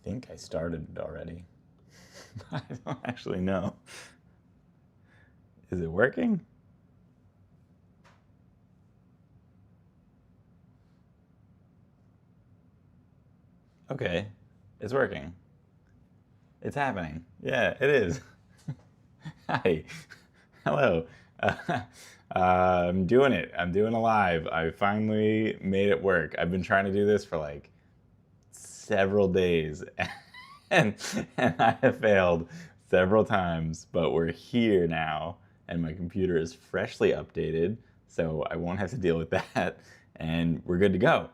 think I started it already. I don't actually know. Is it working? Okay, it's working. It's happening. Yeah, it is. Hi. Hello. I'm doing it. I'm doing a live. I finally made it work. I've been trying to do this for like several days and, and I have failed several times, but we're here now and my computer is freshly updated, so I won't have to deal with that and we're good to go.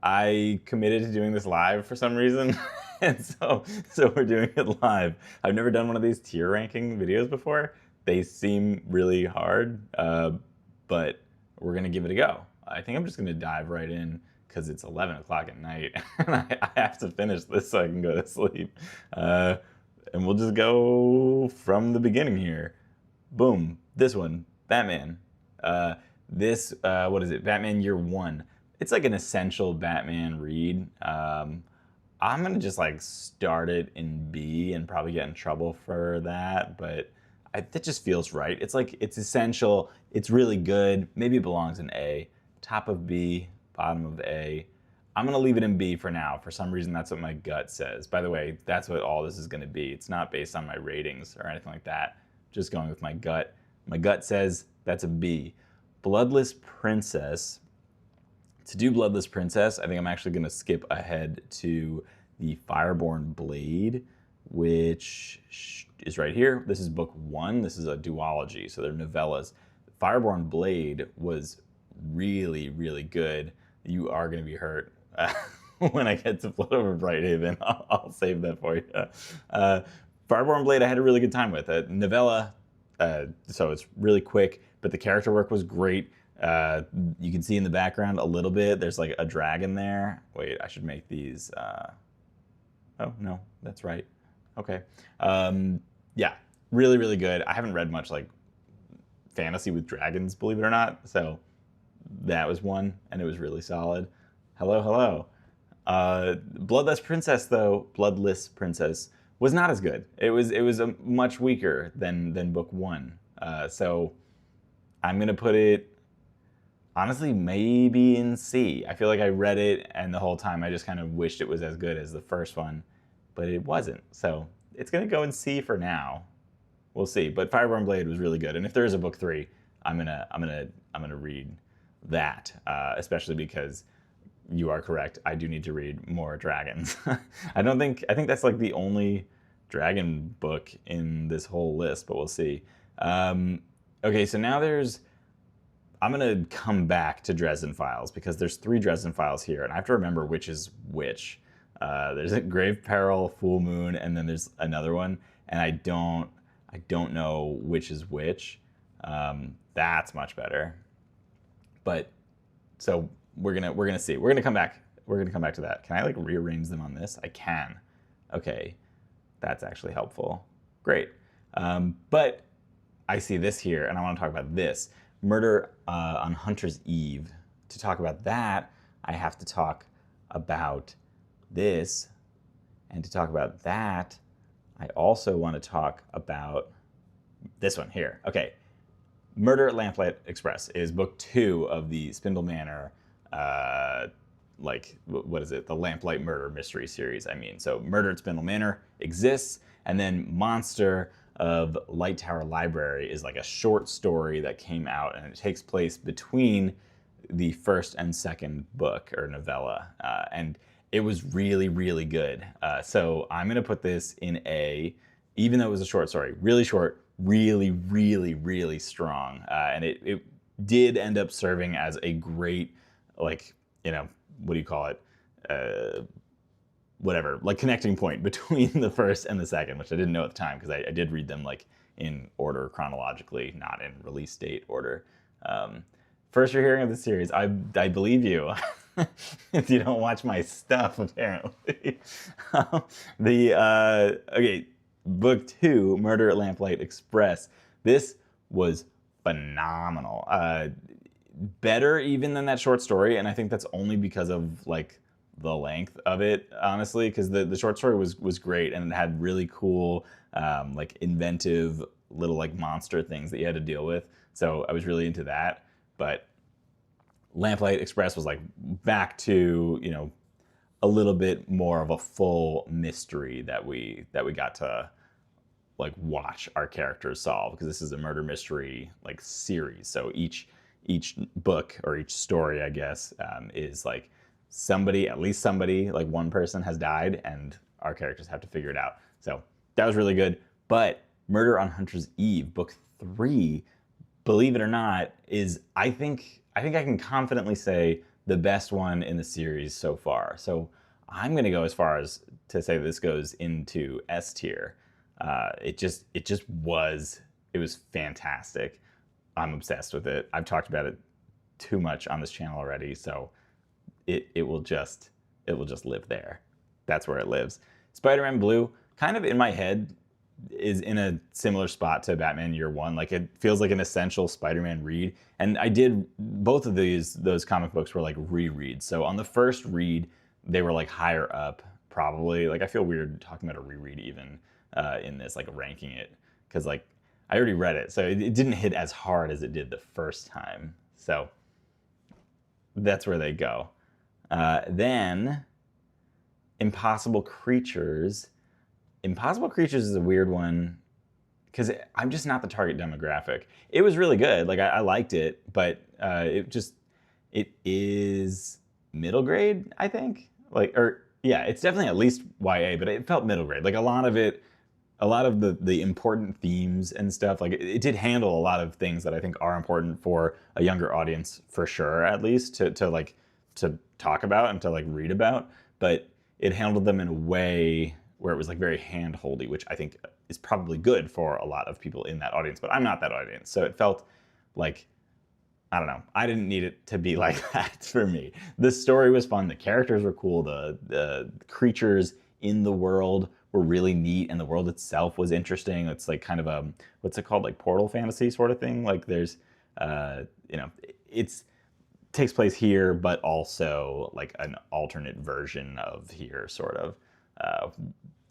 I committed to doing this live for some reason, and so we're doing it live. I've never done one of these tier ranking videos before. They seem really hard, but we're gonna give it a go. I think I'm just gonna dive right in because it's 11 o'clock at night and I have to finish this so I can go to sleep. And we'll just go from the beginning here. Boom, this one, Batman. What is it? Batman Year One. It's like an essential Batman read. I'm gonna just like start it in B and probably get in trouble for that, but that just feels right. It's like, it's essential, it's really good, maybe it belongs in A. Top of B, bottom of A. I'm gonna leave it in B for now. For some reason, that's what my gut says. By the way, that's what all this is gonna be. It's not based on my ratings or anything like that. Just going with my gut. My gut says that's a B. Bloodless Princess. To do Bloodless Princess, I think I'm actually gonna skip ahead to the Fireborn Blade, which is right here. This is book 1. This is a duology, so they're novellas. Fireborn Blade was really, really good. You are going to be hurt when I get to Blood Over Brighthaven. I'll save that for you. Fireborn Blade, I had a really good time with it. Novella, so it's really quick, but the character work was great. You can see in the background a little bit, there's like a dragon there. Wait, I should make these. Oh, no, that's right. Okay. Yeah, really, really good. I haven't read much like fantasy with dragons, believe it or not. So that was one, and it was really solid. Hello, hello. Bloodless Princess, though, Bloodless Princess was not as good. It was a much weaker than book 1. So I'm gonna put it, honestly, maybe in C. I feel like I read it, and the whole time I just kind of wished it was as good as the first one, but it wasn't. So it's gonna go in C for now. We'll see. But Fireborn Blade was really good, and if there is a book 3, I'm gonna read that, especially because you are correct. I do need to read more dragons. I think that's like the only dragon book in this whole list, but we'll see. Okay, so now I'm gonna come back to Dresden Files because there's 3 Dresden Files here, and I have to remember which is which. There's a Grave Peril, Full Moon, and then there's another one, and I don't know which is which. That's much better. But so we're gonna see. We're gonna come back to that. Can I like rearrange them on this? I can. Okay, that's actually helpful. Great. But I see this here, and I want to talk about this. Murder on Hunter's Eve. To talk about that, I have to talk about this. And to talk about that, I also want to talk about this one here. Okay. Murder at Lamplight Express is book 2 of the Spindle Manor, what is it? The Lamplight Murder Mystery Series, I mean. So Murder at Spindle Manor exists, and then Monster of Light Tower Library is like a short story that came out, and it takes place between the first and second book, or novella, and it was really, really good. So I'm gonna put this in A, even though it was a short story. Really short, really, really, really strong. And it did end up serving as a great, like, what do you call it? Whatever, like connecting point between the first and the second, which I didn't know at the time because I did read them like in order chronologically, not in release date order. First you're hearing of the series, I believe you. If you don't watch my stuff, apparently. Okay, book 2, Murder at Lamplight Express. This was phenomenal. Better even than that short story, and I think that's only because of like the length of it, honestly, because the short story was great, and it had really cool, like inventive little like monster things that you had to deal with. So I was really into that. But Lamplight Express was like back to, you know, a little bit more of a full mystery that we got to like watch our characters solve, because this is a murder mystery like series. So each book or each story, I guess, is like somebody, at least somebody, like one person has died, and our characters have to figure it out. So that was really good. But Murder on Hunter's Eve, book 3, believe it or not, is I think I can confidently say the best one in the series so far. So I'm gonna go as far as to say this goes into S tier. It was fantastic. I'm obsessed with it. I've talked about it too much on this channel already, so it will just live there. That's where it lives. Spider-Man Blue, kind of in my head, is in a similar spot to Batman Year One. Like, it feels like an essential Spider-Man read. And I did both of those comic books were like rereads. So on the first read, they were like higher up, probably. Like, I feel weird talking about a reread even in this, like ranking it, because like I already read it, so it didn't hit as hard as it did the first time. So that's where they go. Then Impossible Creatures. Impossible Creatures is a weird one because I'm just not the target demographic. It was really good. Like, I liked it, but it is middle grade, I think. Like, or yeah, it's definitely at least YA, but it felt middle grade. Like, a lot of the important themes and stuff, like it did handle a lot of things that I think are important for a younger audience, for sure, at least to talk about and to like read about. But it handled them in a way where it was like very hand-holdy, which I think is probably good for a lot of people in that audience, but I'm not that audience. So it felt like, I don't know, I didn't need it to be like that for me. The story was fun, the characters were cool, the creatures in the world were really neat, and the world itself was interesting. It's like kind of a, what's it called, like portal fantasy sort of thing. Like, there's, you know, it's takes place here, but also like an alternate version of here, sort of.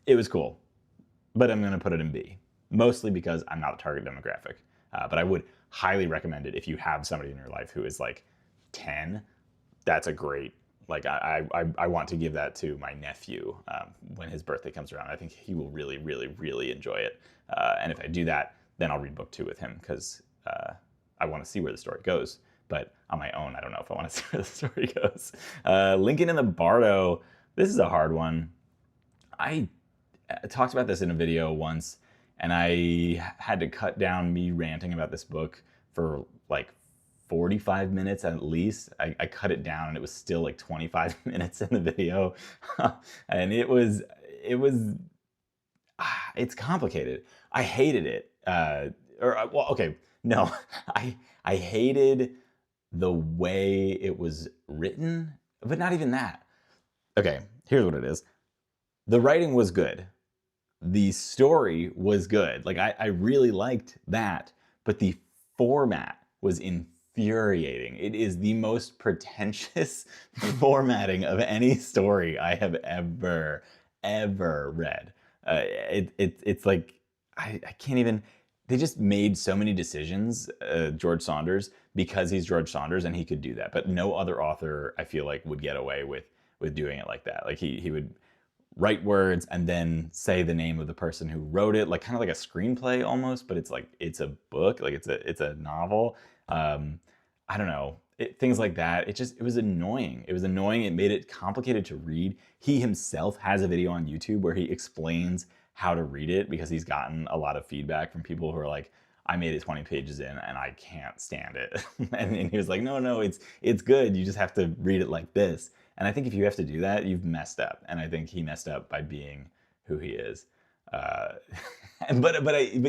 It was cool, but I'm going to put it in B, mostly because I'm not a target demographic. But I would highly recommend it if you have somebody in your life who is like 10. That's a great, like, I want to give that to my nephew when his birthday comes around. I think he will really, really, really enjoy it. And if I do that, then I'll read book 2 with him, because I want to see where the story goes. But on my own, I don't know if I want to see where the story goes. Lincoln in the Bardo. This is a hard one. I talked about this in a video once, and I had to cut down me ranting about this book for like 45 minutes at least. I cut it down, and it was still like 25 minutes in the video. And it's complicated. I hated it. Well, okay, no, I hated the way it was written, but not even that. Okay, here's what it is. The writing was good. The story was good. Like, I really liked that, but the format was infuriating. It is the most pretentious formatting of any story I have ever read. It's like, I can't even. They just made so many decisions, George Saunders, because he's George Saunders and he could do that. But no other author, I feel like, would get away with doing it like that. Like, he would write words and then say the name of the person who wrote it, like kind of like a screenplay almost, but it's like, it's a book, like it's a novel. I don't know, things like that. It was annoying. It was annoying. It made it complicated to read. He himself has a video on YouTube where he explains how to read it, because he's gotten a lot of feedback from people who are like, I made it 20 pages in and I can't stand it. and he was like, no, it's good. You just have to read it like this. And I think if you have to do that, you've messed up. And I think he messed up by being who he is. But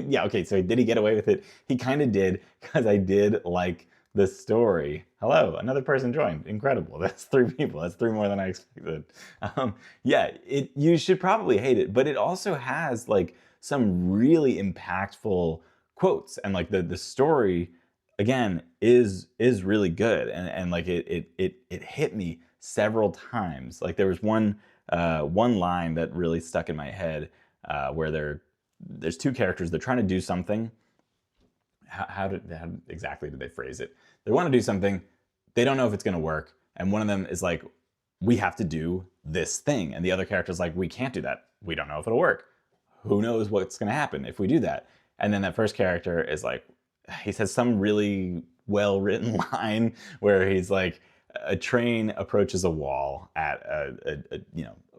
yeah, okay, so did he get away with it? He kind of did, because I did like the story. Hello, another person joined. Incredible. That's 3 people. That's 3 more than I expected. Yeah, you should probably hate it, but it also has like some really impactful quotes, and like the story again is really good, and like it hit me several times. Like there was one line that really stuck in my head where there's two characters. They're trying to do something. How exactly did they phrase it? They want to do something. They don't know if it's going to work. And one of them is like, we have to do this thing. And the other character's like, we can't do that. We don't know if it'll work. Who knows what's going to happen if we do that? And then that first character is like, he says some really well-written line where he's like, a train approaches a wall at a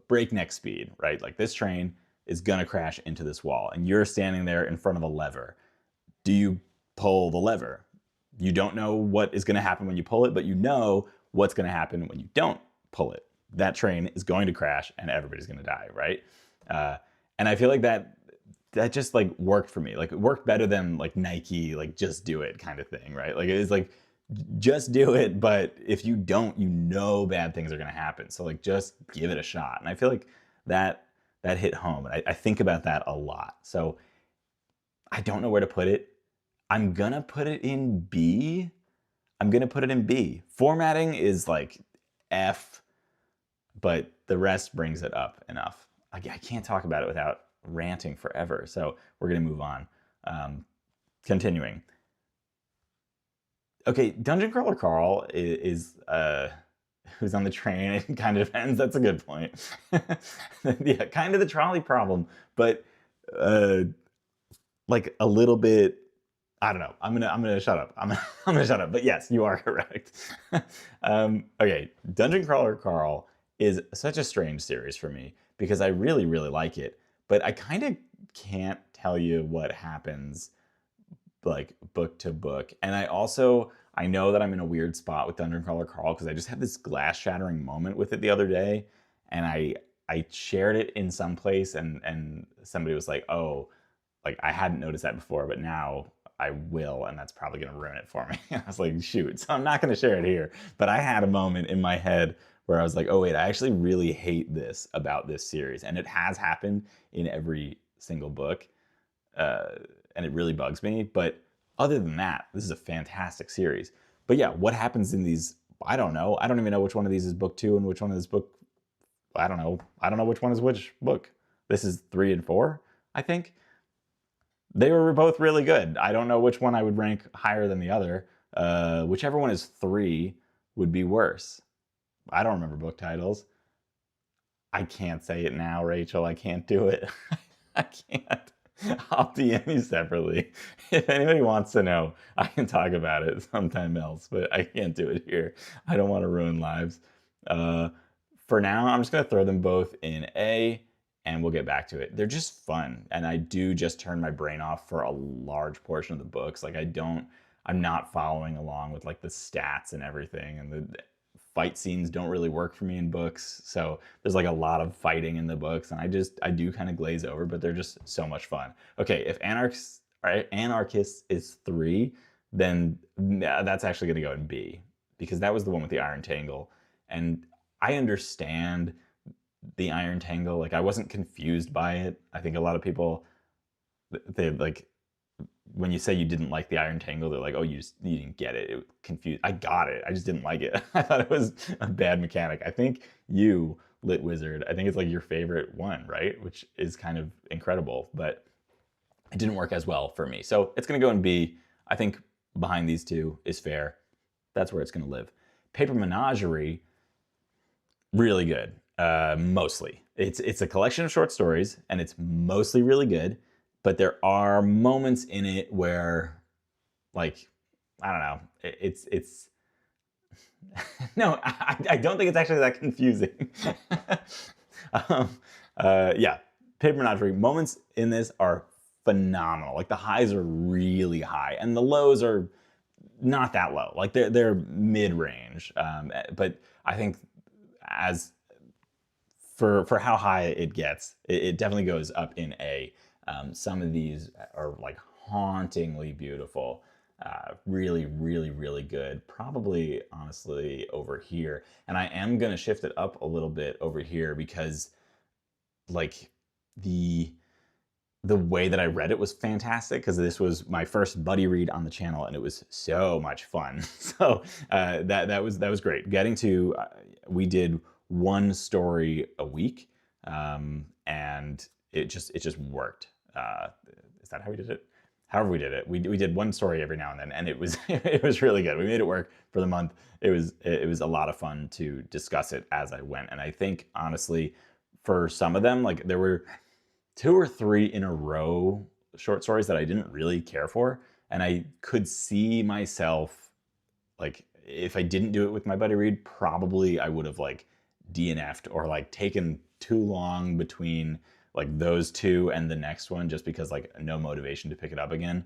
breakneck speed, right? Like this train is gonna crash into this wall, and you're standing there in front of a lever. Do you pull the lever? You don't know what is gonna happen when you pull it, but you know what's gonna happen when you don't pull it. That train is going to crash, and everybody's gonna die, right? And I feel like that just like worked for me. Like it worked better than like Nike, like just do it kind of thing, right? Like it was like, just do it, but if you don't, you know bad things are gonna happen. So like just give it a shot. And I feel like that hit home. And I think about that a lot. So I don't know where to put it. I'm gonna put it in B. I'm gonna put it in B. Formatting is like F, but the rest brings it up enough. I can't talk about it without ranting forever. So we're gonna move on. Continuing. Okay, Dungeon Crawler Carl is who's on the train. It kind of depends. That's a good point. Yeah, kind of the trolley problem, but like a little bit. I don't know. I'm gonna shut up. I'm gonna shut up. But yes, you are correct. Okay, Dungeon Crawler Carl is such a strange series for me because I really like it, but I kind of can't tell you what happens like book to book. And I know that I'm in a weird spot with Dungeon Crawler Carl because I just had this glass shattering moment with it the other day, and I shared it in some place, and somebody was like, oh, like I hadn't noticed that before, but now I will, and that's probably gonna ruin it for me. I was like, shoot, so I'm not gonna share it here. But I had a moment in my head where I was like, oh wait, I actually really hate this about this series, and it has happened in every single book. And it really bugs me. But other than that, this is a fantastic series. But yeah, what happens in these? I don't know. I don't even know which one of these is book 2 and which one is book. I don't know. I don't know which one is which book. This is 3 and 4, I think. They were both really good. I don't know which one I would rank higher than the other. Whichever one is 3 would be worse. I don't remember book titles. I can't say it now, Rachel. I can't do it. I can't. I'll DM you separately. If anybody wants to know, I can talk about it sometime else, but I can't do it here. I don't want to ruin lives. For now, I'm just going to throw them both in A, and we'll get back to it. They're just fun, and I do just turn my brain off for a large portion of the books. Like I'm not following along with like the stats and everything, and the fight scenes don't really work for me in books. So there's like a lot of fighting in the books, and I do kind of glaze over, but they're just so much fun. Okay, if Anarchist is 3, then that's actually going to go in B, because that was the one with the Iron Tangle. And I understand the Iron Tangle. Like I wasn't confused by it. I think a lot of people, they like, when you say you didn't like the Iron Tangle, they're like, oh, you didn't get it. It confused. I got it. I just didn't like it. I thought it was a bad mechanic. I think you, Lit Wizard, I think it's like your favorite one, right? Which is kind of incredible, but it didn't work as well for me. So it's going to go in B. I think behind these two is fair. That's where it's going to live. Paper Menagerie, really good. Mostly. It's a collection of short stories, and it's mostly really good. But there are moments in it where, like, I don't know, it's no, I don't think it's actually that confusing. Yeah, Paper Menagerie, moments in this are phenomenal. Like the highs are really high, and the lows are not that low. Like they're mid-range. But I think as for how high it gets, it definitely goes up in A. Some of these are like hauntingly beautiful, really good. Probably, honestly, over here. And I am going to shift it up a little bit over here because like the the way that I read it was fantastic because this was my first buddy read on the channel, and it was so much fun. So that was great. Getting to we did one story a week, and it just worked. Is that how we did it? However we did it, we did one story every now and then, and it was it was really good. We made it work for the month. It was a lot of fun to discuss it as I went, and I think honestly, for some of them, like there were 2 or 3 in a row short stories that I didn't really care for, and I could see myself, like, if I didn't do it with my buddy read, probably I would have like DNF'd or like taken too long between like those two and the next one, just because like no motivation to pick it up again,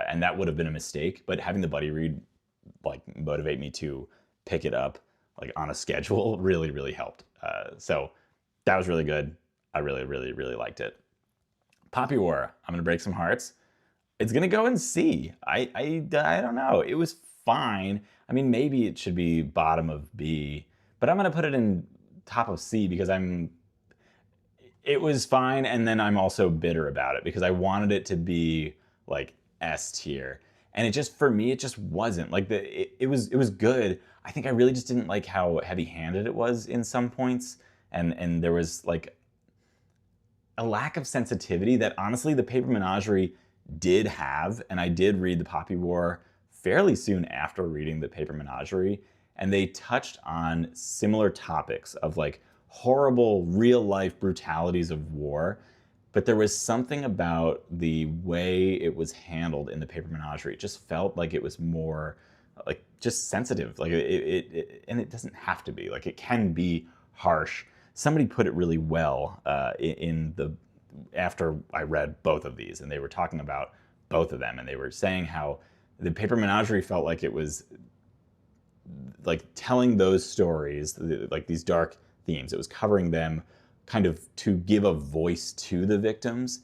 and that would have been a mistake. But having the buddy read like motivate me to pick it up like on a schedule really helped. So that was really good. I really liked it. Poppy War, I'm gonna break some hearts. It's gonna go in C. I don't know. It was fine. I mean, maybe it should be bottom of B, but I'm gonna put it in top of C because it was fine, and then I'm also bitter about it because I wanted it to be like S tier. And it just, for me, it just wasn't. Like it was good. I think I really just didn't like how heavy-handed it was in some points. And there was like a lack of sensitivity that honestly the Paper Menagerie did have, and I did read the Poppy War fairly soon after reading the Paper Menagerie, and they touched on similar topics of like horrible real life brutalities of war, but there was something about the way it was handled in the Paper Menagerie. It just felt like it was more like just sensitive, like and it doesn't have to be, like it can be harsh. Somebody put it really well in the after I read both of these, and they were talking about both of them, and they were saying how the Paper Menagerie felt like it was like telling those stories, like these dark themes. It was covering them kind of to give a voice to the victims,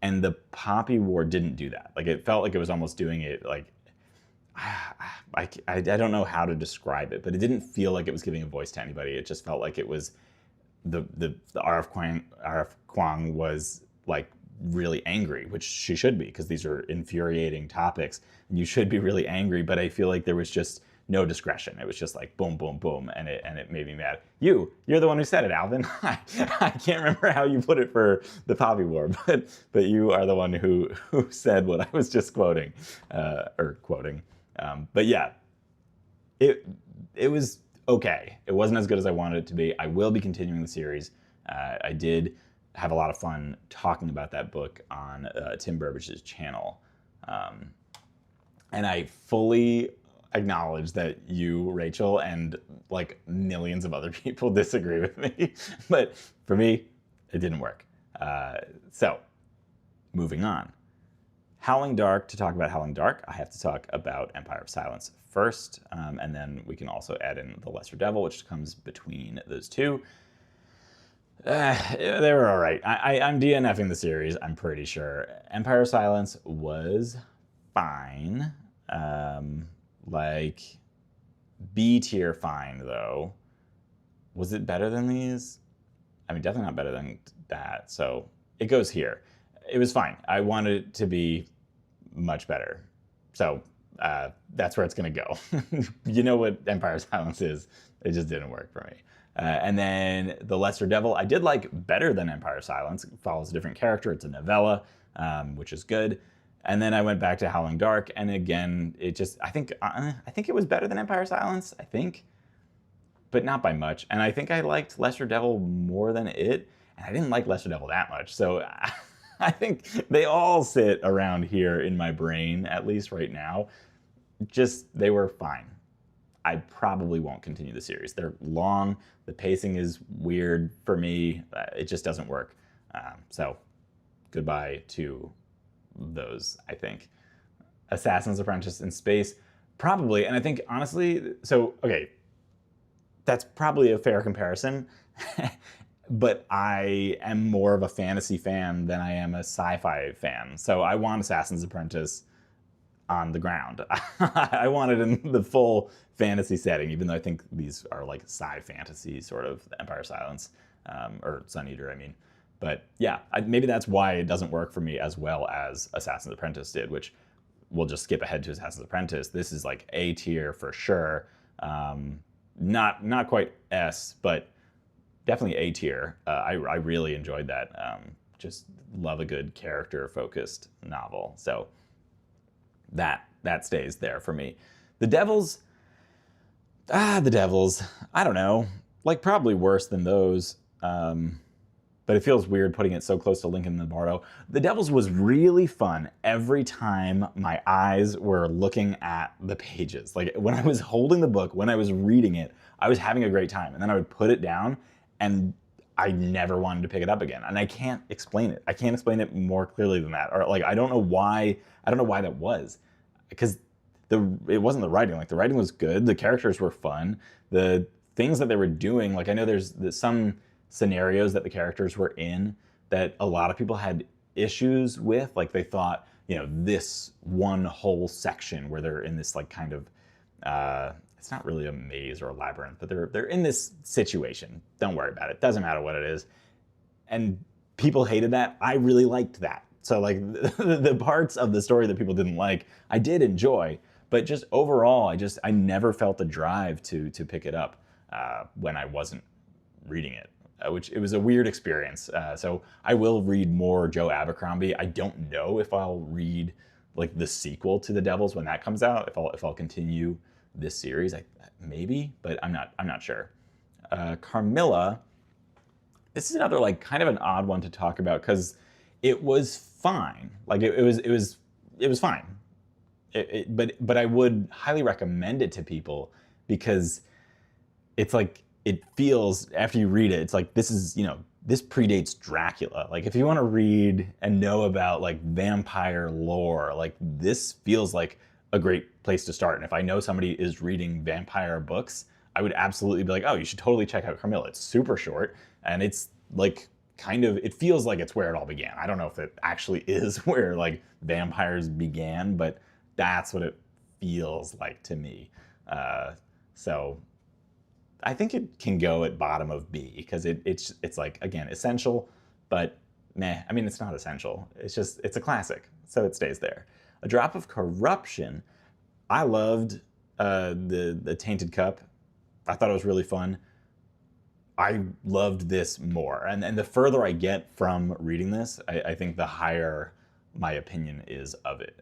and the Poppy War didn't do that. Like it felt like it was almost doing it like I don't know how to describe it, but it didn't feel like it was giving a voice to anybody. It just felt like it was the R.F. Kuang was like really angry, which she should be because these are infuriating topics and you should be really angry. But I feel like there was just no discretion. It was just like boom, boom, boom, and it made me mad. You're the one who said it, Alvin. I can't remember how you put it for the Poppy War, but you are the one who said what I was just quoting, or quoting. But yeah, it was okay. It wasn't as good as I wanted it to be. I will be continuing the series. I did have a lot of fun talking about that book on Tim Burbage's channel. And I fully acknowledge that you, Rachel, and like millions of other people disagree with me. But for me, it didn't work. So, moving on. Howling Dark. To talk about Howling Dark, I have to talk about Empire of Silence first, and then we can also add in The Lesser Devil, which comes between those two. They were all right. I'm DNFing the series, I'm pretty sure. Empire of Silence was fine. Like, B tier fine, though. Was it better than these? I mean, definitely not better than that, so it goes here. It was fine. I wanted it to be much better. So that's where it's going to go. You know what Empire of Silence is. It just didn't work for me. And then The Lesser Devil, I did like better than Empire of Silence. It follows a different character. It's a novella, which is good. And then I went back to Howling Dark, and again, it just, I think it was better than Empire of Silence, I think, but not by much. And I think I liked Lesser Devil more than it, and I didn't like Lesser Devil that much. So I think they all sit around here in my brain, at least right now. Just, they were fine. I probably won't continue the series. They're long. The pacing is weird for me. It just doesn't work. So goodbye to those, I think. Assassin's Apprentice in Space, probably. And I think, honestly, so, okay, that's probably a fair comparison. But I am more of a fantasy fan than I am a sci-fi fan. So I want Assassin's Apprentice on the ground. I want it in the full fantasy setting, even though I think these are like sci-fantasy, sort of, the Empire of Silence, or Sun Eater, I mean. But yeah, maybe that's why it doesn't work for me as well as Assassin's Apprentice did, which we'll just skip ahead to Assassin's Apprentice. This is like A tier for sure. Not quite S, but definitely A tier. I really enjoyed that. Just love a good character focused novel. So that stays there for me. The Devils, the Devils. I don't know. Like probably worse than those. But it feels weird putting it so close to Lincoln in the Bardo. The Devils was really fun every time my eyes were looking at the pages. Like when I was holding the book, when I was reading it, I was having a great time. And then I would put it down and I never wanted to pick it up again. And I can't explain it. I can't explain it more clearly than that. Or like, I don't know why that was. Because it wasn't the writing. Like the writing was good. The characters were fun. The things that they were doing, like I know there's some scenarios that the characters were in that a lot of people had issues with. Like they thought, this one whole section where they're in this like kind of, it's not really a maze or a labyrinth, but they're in this situation. Don't worry about it. Doesn't matter what it is. And people hated that. I really liked that. So like the parts of the story that people didn't like, I did enjoy, but just overall, I never felt the drive to pick it up when I wasn't reading it. Which it was a weird experience. So I will read more Joe Abercrombie. I don't know if I'll read like the sequel to The Devils when that comes out. If I'll continue this series, maybe, but I'm not sure. Carmilla. This is another like kind of an odd one to talk about because it was fine. Like it was fine. But I would highly recommend it to people because it's like. It feels, after you read it, it's like this is, this predates Dracula. Like if you want to read and know about like vampire lore, like this feels like a great place to start. And if I know somebody is reading vampire books, I would absolutely be like, oh, you should totally check out Carmilla. It's super short and it's like it feels like it's where it all began. I don't know if it actually is where like vampires began, but that's what it feels like to me. So I think it can go at bottom of B because it's like, again, essential, but meh. I mean, it's not essential. It's a classic, so it stays there. A Drop of Corruption. I loved the Tainted Cup. I thought it was really fun. I loved this more. And the further I get from reading this, I think the higher my opinion is of it.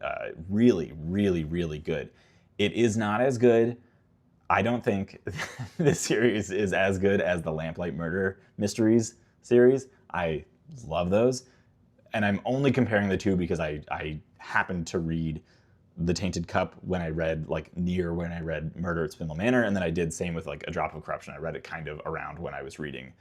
Really, really, really good. It is not as good. I don't think this series is as good as the Lamplight Murder Mysteries series. I love those. And I'm only comparing the two because I happened to read The Tainted Cup when I read Murder at Spindle Manor, and then I did same with like A Drop of Corruption. I read it kind of around when I was reading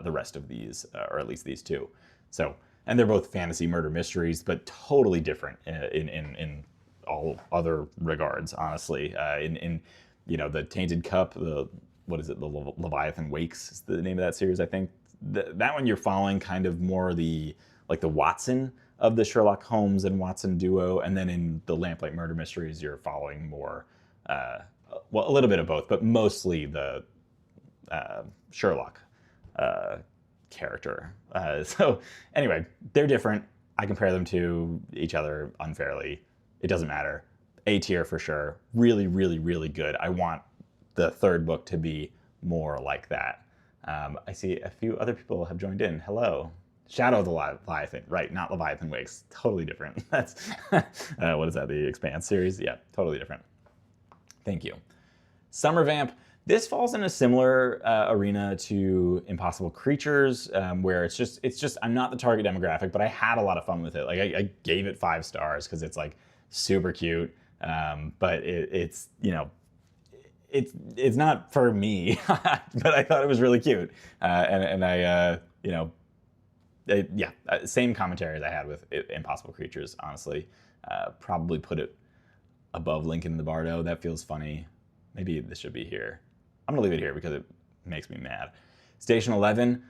the rest of these, or at least these two. So, and they're both fantasy murder mysteries, but totally different in all other regards, honestly. The Tainted Cup, the Leviathan Wakes is the name of that series, I think. That one you're following kind of more the Watson of the Sherlock Holmes and Watson duo, and then in the Lamplight Murder Mysteries you're following more, a little bit of both, but mostly the Sherlock character. So anyway, they're different. I compare them to each other unfairly. It doesn't matter. A tier for sure. Really, really, really good. I want the third book to be more like that. I see a few other people have joined in. Hello. Shadow of the Leviathan. Right, not Leviathan Wakes. Totally different. That's, what is that, the Expanse series? Yeah, totally different. Thank you. Summer Vamp. This falls in a similar arena to Impossible Creatures, where it's just I'm not the target demographic, but I had a lot of fun with it. Like I gave it 5 stars because it's like super cute. But it's not for me, but I thought it was really cute. And I, same commentary as I had with Impossible Creatures, honestly. Probably put it above Lincoln in the Bardo. That feels funny. Maybe this should be here. I'm gonna leave it here because it makes me mad. Station 11,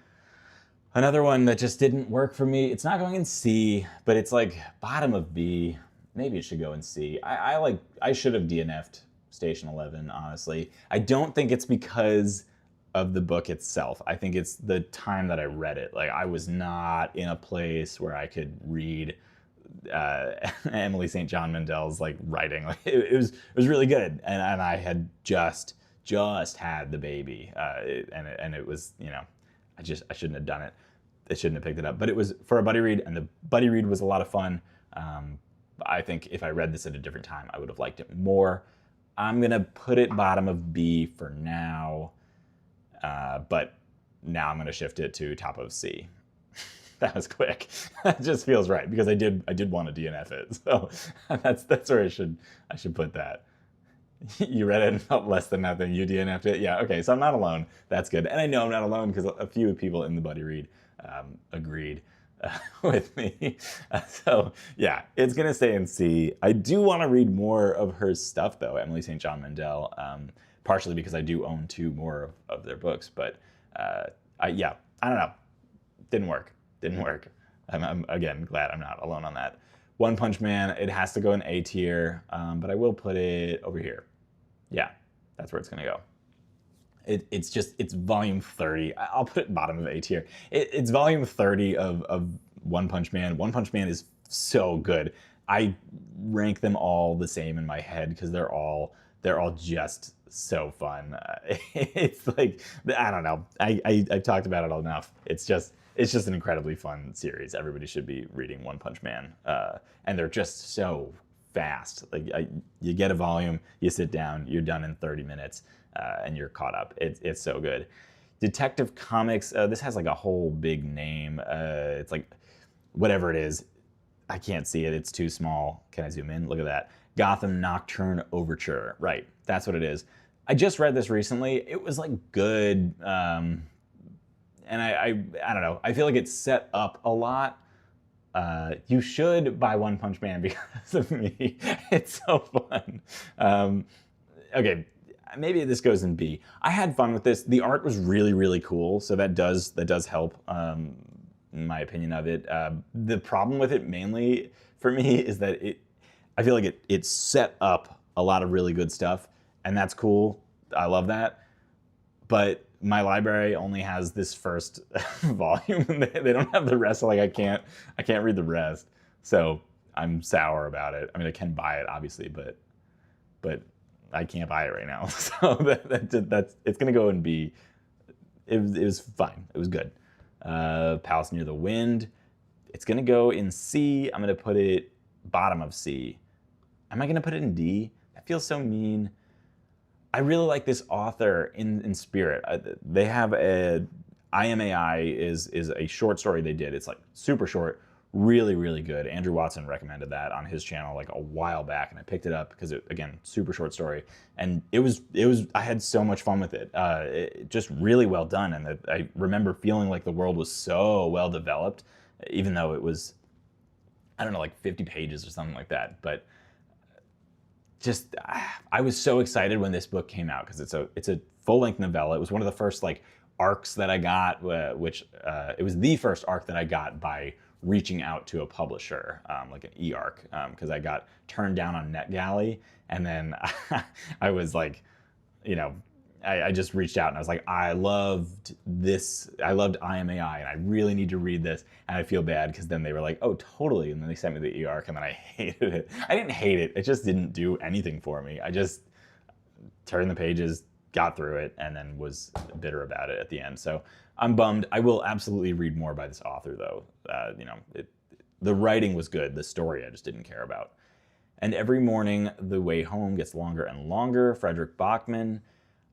another one that just didn't work for me. It's not going in C, but it's like bottom of B. Maybe it should go in C. I should have DNF'd Station 11, honestly. I don't think it's because of the book itself. I think it's the time that I read it. Like, I was not in a place where I could read Emily St. John Mandel's like writing. Like, it was really good, and I had just had the baby, and it was, you know, I shouldn't have done it. I shouldn't have picked it up. But it was for a buddy read, and the buddy read was a lot of fun. I think if I read this at a different time, I would have liked it more. I'm gonna put it bottom of B for now, but now I'm gonna shift it to top of C. That was quick. That just feels right, because I did want to DNF it, so that's where I should put that. You read it and felt less than nothing. You DNF'd it. Yeah. Okay. So I'm not alone. That's good. And I know I'm not alone because a few people in the buddy read agreed with me. So yeah, it's gonna stay in C. I do want to read more of her stuff though, Emily St. John Mandel, partially because I do own 2 more of their books. But I don't know. Didn't work. I'm again glad I'm not alone on that. One Punch Man, it has to go in A tier, but I will put it over here. Yeah, that's where it's gonna go. It's volume 30. I'll put it bottom of A tier. It's volume 30 of One Punch Man. One Punch Man is so good. I rank them all the same in my head because they're all just so fun. It's like, I don't know. I've talked about it enough. It's just an incredibly fun series. Everybody should be reading One Punch Man. And they're just so fast. Like, you get a volume, you sit down, you're done in 30 minutes, and you're caught up. It's so good. Detective Comics, this has like a whole big name. It's like, whatever it is, I can't see it. It's too small. Can I zoom in? Look at that. Gotham Nocturne Overture. Right, that's what it is. I just read this recently. It was like good. And I don't know. I feel like it's set up a lot. You should buy One Punch Man because of me. It's so fun. Okay, maybe this goes in B. I had fun with this. The art was really, really cool, so that does help, in my opinion of it. The problem with it mainly for me is that I feel like it set up a lot of really good stuff, and that's cool. I love that. But my library only has this first volume, and they don't have the rest. So like I can't read the rest. So I'm sour about it. I mean, I can buy it obviously, but I can't buy it right now. So that's it's gonna go in B. It was fine. It was good. Palace Near the Wind. It's gonna go in C. I'm gonna put it bottom of C. Am I gonna put it in D? That feels so mean. I really like this author in spirit. They have IMAI is a short story they did. It's like super short, really, really good. Andrew Watson recommended that on his channel like a while back, and I picked it up because again, super short story, and it was I had so much fun with it. Just really well done, and I remember feeling like the world was so well developed, even though it was, I don't know, like 50 pages or something like that, but. Just, I was so excited when this book came out because it's a full-length novella. It was one of the first like arcs that I got, which it was the first arc that I got by reaching out to a publisher, like an e-arc, because I got turned down on NetGalley, and then I was like, you know, I just reached out and I was like, I loved this. I loved IMAI, and I really need to read this. And I feel bad because then they were like, oh, totally. And then they sent me the e-arc, and then I hated it. I didn't hate it. It just didn't do anything for me. I just turned the pages, got through it, and then was bitter about it at the end. So I'm bummed. I will absolutely read more by this author, though. You know, the writing was good. The story I just didn't care about. And Every Morning, The Way Home Gets Longer and Longer. Frederick Bachman.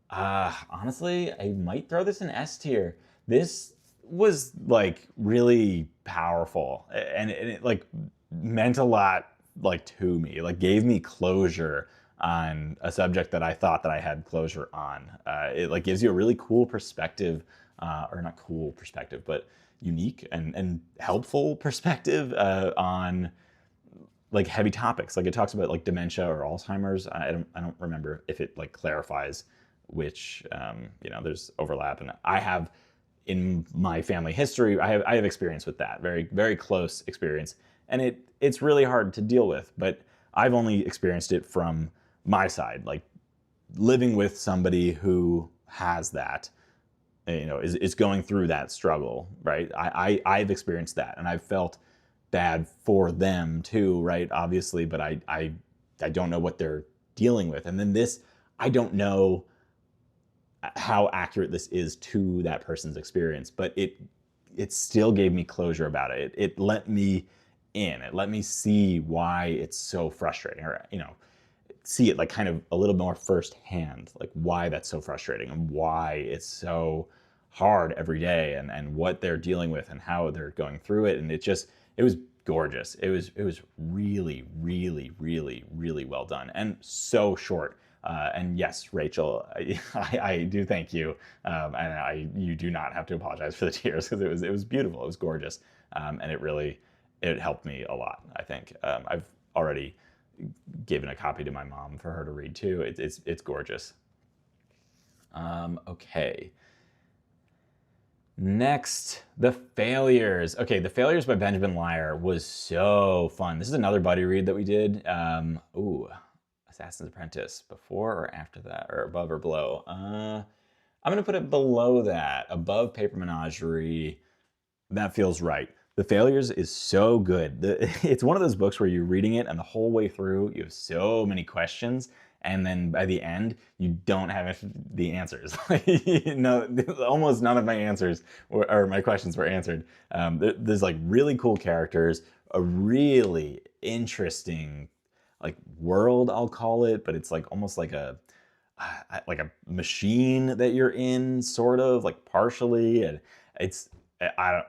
Honestly, I might throw this in S tier. This was like really powerful, and it like meant a lot like to me. It like gave me closure on a subject that I thought that I had closure on. It like gives you a really cool perspective, or not cool perspective, but unique and helpful perspective on like heavy topics. Like it talks about like dementia or Alzheimer's. I don't remember if it like clarifies which, you know, there's overlap, and I have in my family history, I have experience with that, very, very close experience, and it's really hard to deal with, but I've only experienced it from my side, like living with somebody who has that. is going through that struggle, right? I've experienced that, and I've felt bad for them too, right? Obviously, but I don't know what they're dealing with. And then this, I don't know how accurate this is to that person's experience, but it still gave me closure about it. It let me in. It let me see why it's so frustrating, or see it like kind of a little more firsthand, like why that's so frustrating and why it's so hard every day, and what they're dealing with and how they're going through it. And it was gorgeous. It was really, really, really, really well done, and so short. And yes, Rachel, I do thank you, and you do not have to apologize for the tears, because it was beautiful, it was gorgeous, and it helped me a lot. I think I've already given a copy to my mom for her to read too. It's gorgeous. Okay. Next, The Failures. Okay, The Failures by Benjamin Lyer was so fun. This is another buddy read that we did. Assassin's Apprentice, before or after that, or above or below? I'm gonna put it below that, above Paper Menagerie. That feels right. The Failures is so good. It's one of those books where you're reading it, and the whole way through you have so many questions, and then by the end you don't have the answers. No, almost none of my answers or my questions were answered. There's like really cool characters, a really interesting like world, I'll call it, but it's like almost like a machine that you're in, sort of like partially, and it's I don't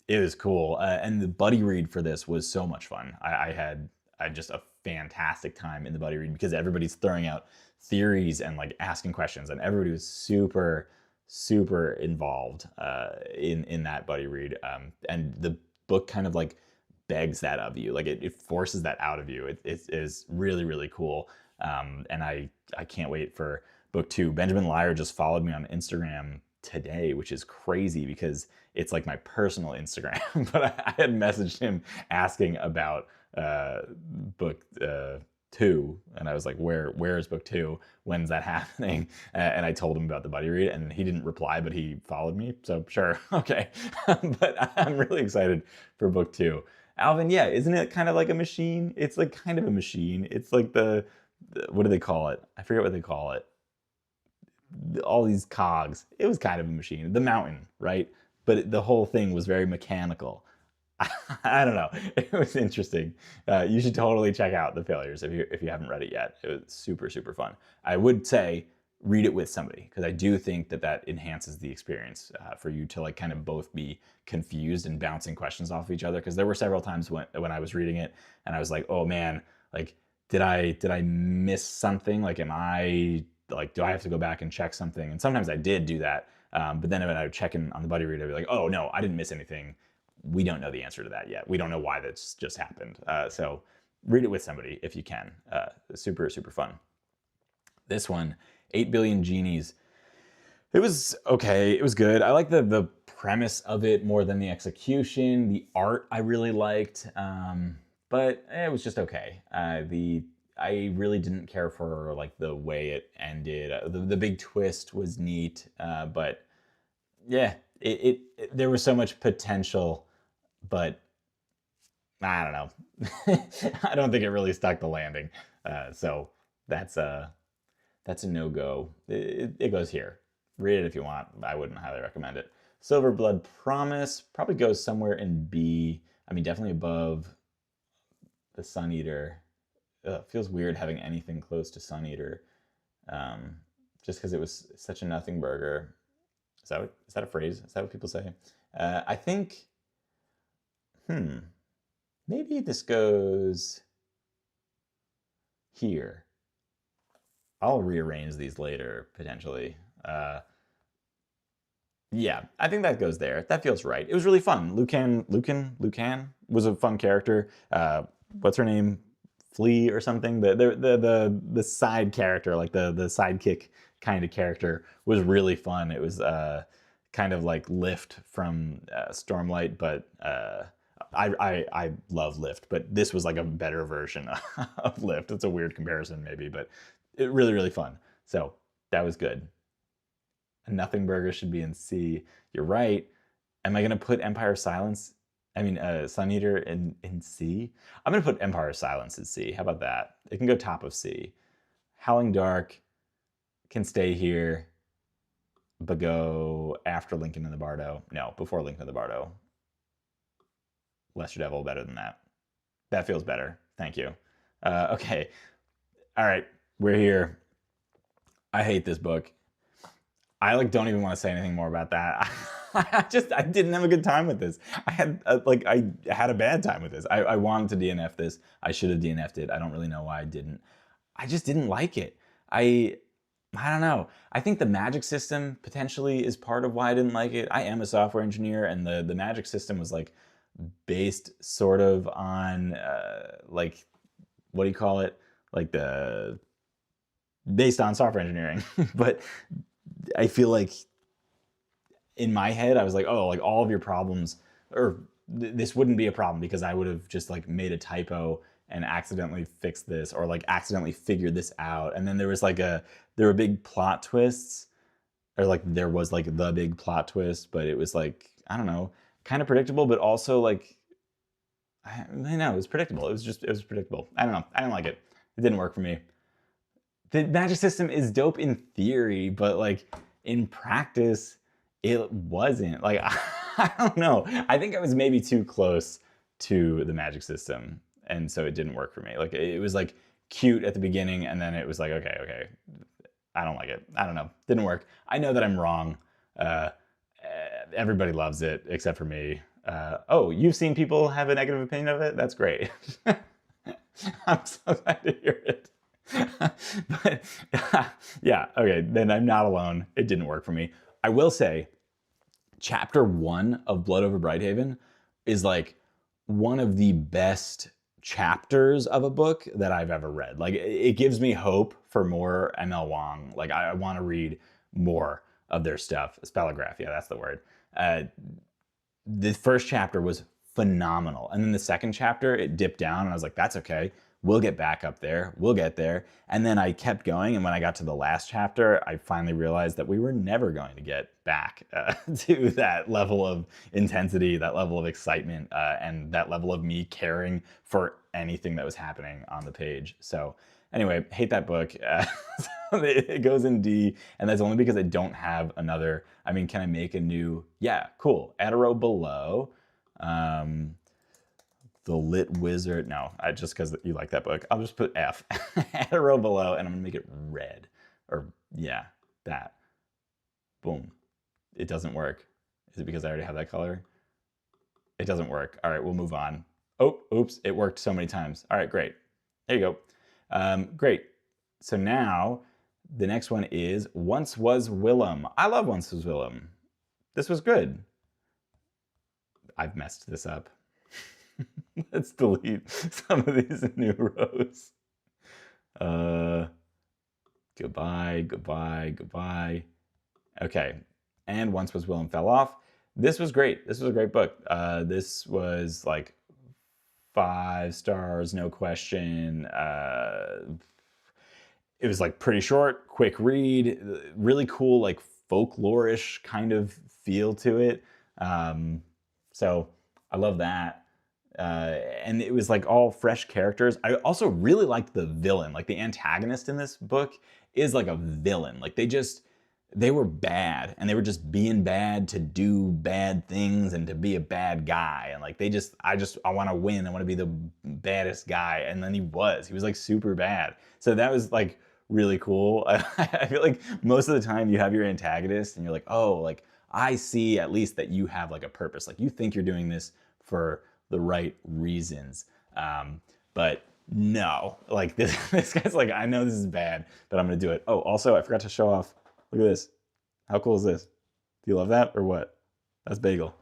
it was cool, and the buddy read for this was so much fun. I had just a fantastic time in the buddy read, because everybody's throwing out theories and like asking questions, and everybody was super involved in that buddy read, and the book kind of like begs that of you, like it forces that out of you. It is really cool, and I can't wait for book 2. Benjamin Lyer just followed me on Instagram today, which is crazy because it's like my personal Instagram. But I had messaged him asking about book 2, and I was like, where is book 2? When's that happening? And I told him about the buddy read, and he didn't reply, but he followed me, so sure, okay. But I'm really excited for book 2. Alvin, yeah, isn't it kind of like a machine? It's like kind of a machine. It's like the what do they call it? I forget what they call it. All these cogs. It was kind of a machine. The mountain, right? But the whole thing was very mechanical. I don't know. It was interesting. You should totally check out The Failures if you haven't read it yet. It was super fun. I would say read it with somebody, because I do think that enhances the experience for you to like kind of both be confused and bouncing questions off of each other. Because there were several times when I was reading it and I was like, oh man, like did I miss something? Like am I like, do I have to go back and check something? And sometimes I did do that. But then when I would check in on the buddy read, I'd be like, oh no, I didn't miss anything. We don't know the answer to that yet. We don't know why that's just happened. So read it with somebody if you can. Super fun. This one, 8 Billion Genies. It was okay. It was good. I like the premise of it more than the execution. The art I really liked, but it was just okay. I really didn't care for like the way it ended. The big twist was neat, but yeah, there was so much potential, but I don't know. I don't think it really stuck the landing. So that's a no-go. It goes here. Read it if you want. I wouldn't highly recommend it. Silver Blood Promise probably goes somewhere in B. I mean, definitely above the Sun Eater. It feels weird having anything close to Sun Eater, just because it was such a nothing burger. Is that a phrase? Is that what people say? I think, maybe this goes here. I'll rearrange these later, potentially. Yeah, I think that goes there. That feels right. It was really fun. Lucan was a fun character. What's her name? Flea or something. The side character, like the sidekick kind of character, was really fun. It was kind of like Lift from Stormlight, but I love Lift, but this was like a better version of Lift. It's a weird comparison maybe, but it really fun. So that was good. A Nothing Burger should be in C. You're right. Am I gonna put Empire of Silence? I mean, Sun Eater in C. I'm gonna put Empire of Silence in C. How about that? It can go top of C. Howling Dark can stay here, but go after Lincoln and the Bardo. No, before Lincoln and the Bardo. Lesser Devil, better than that. That feels better. Thank you. Okay. All right. We're here. I hate this book. I don't even want to say anything more about that. I didn't have a good time with this. I had a bad time with this. I wanted to DNF this. I should have DNF'd it. I don't really know why I didn't. I just didn't like it. I don't know. I think the magic system potentially is part of why I didn't like it. I am a software engineer, and the magic system was based sort of on what do you call it? Based on software engineering. But I feel like in my head I was like, oh, all of your problems, or this wouldn't be a problem because I would have just made a typo and accidentally fixed this, or accidentally figured this out. And then there was there were big plot twists, or there was the big plot twist, but it was I don't know, kind of predictable, but also I know it was predictable. It was predictable. I don't know. I didn't like it. It didn't work for me. The magic system is dope in theory, but in practice, it wasn't. I don't know. I think I was maybe too close to the magic system, and so it didn't work for me. It was cute at the beginning, and then it was okay, I don't like it. I don't know. Didn't work. I know that I'm wrong. Everybody loves it except for me. Oh, you've seen people have a negative opinion of it? That's great. I'm so glad to hear it. But yeah, okay, then I'm not alone. It didn't work for me. I will say, chapter 1 of Blood Over Brighthaven is one of the best chapters of a book that I've ever read. It gives me hope for more ML Wang. I want to read more of their stuff. Spellograph, yeah, that's the word. The first chapter was phenomenal. And then the second chapter, it dipped down, and I was like, that's okay. We'll get back up there. We'll get there. And then I kept going, and when I got to the last chapter, I finally realized that we were never going to get back to that level of intensity, that level of excitement, and that level of me caring for anything that was happening on the page. So anyway, hate that book. It goes in D, and that's only because I don't have another. I mean, can I make a new? Yeah, cool. Add a row below. The Lit Wizard. No, just because you like that book, I'll just put F. Add a row below, and I'm gonna make it red. Or yeah, that. Boom. It doesn't work. Is it because I already have that color? It doesn't work. All right, we'll move on. Oh, oops, it worked so many times. All right, great. There you go. Great. So now the next one is Once Was Willem. I love Once Was Willem. This was good. I've messed this up. Let's delete some of these new rows. Goodbye, goodbye, goodbye. Okay, and Once Was Willem fell off. This was great. This was a great book. This was 5 stars, no question. It was pretty short, quick read, really cool, folklore-ish kind of feel to it. So I love that. And it was all fresh characters. I also really liked the villain. The antagonist in this book is a villain. They were bad, and they were just being bad to do bad things and to be a bad guy. And I want to win. I want to be the baddest guy. And then he was super bad. So that was really cool. I feel most of the time you have your antagonist and you're oh, I see at least that you have a purpose. You think you're doing this for the right reasons. But no, this guy's I know this is bad, but I'm gonna do it. Oh, also I forgot to show off. Look at this. How cool is this? Do you love that or what? That's Bagel.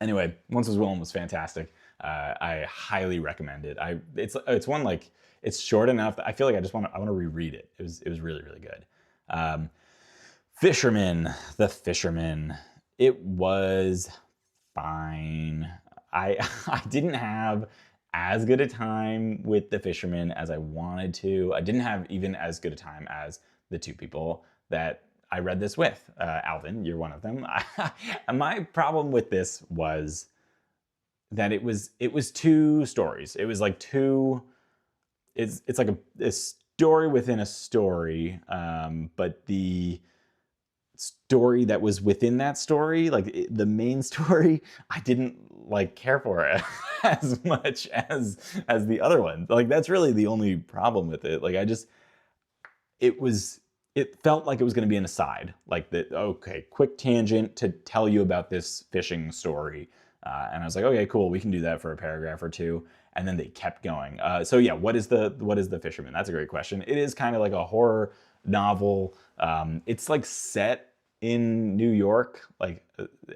Anyway, Once Was Willem was fantastic. I highly recommend it. It's one it's short enough that I feel I want to reread it. It was really, really good. Fisherman, The Fisherman. It was fine. I didn't have as good a time with The Fisherman as I wanted to. I didn't have even as good a time as the two people that I read this with. Alvin, you're one of them. My problem with this was that it was two stories. It was like two. It's like a story within a story, but the story that was within that story, like the main story, I didn't like care for it as much as the other one. Like that's really the only problem with it. Like it felt like it was going to be an aside, like that. Okay, quick tangent to tell you about this fishing story, and I was like, okay, cool, we can do that for a paragraph or two. And then they kept going. So yeah, what is the Fisherman? That's a great question. It is kind of like a horror novel. It's like set in New York, like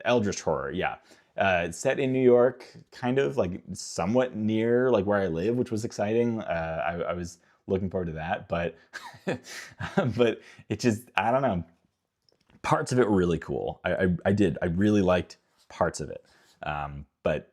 eldritch horror. Yeah, it's set in New York, kind of like somewhat near like where I live, which was exciting. I was looking forward to that, but but it just, I don't know. Parts of it were really cool. I really liked parts of it, but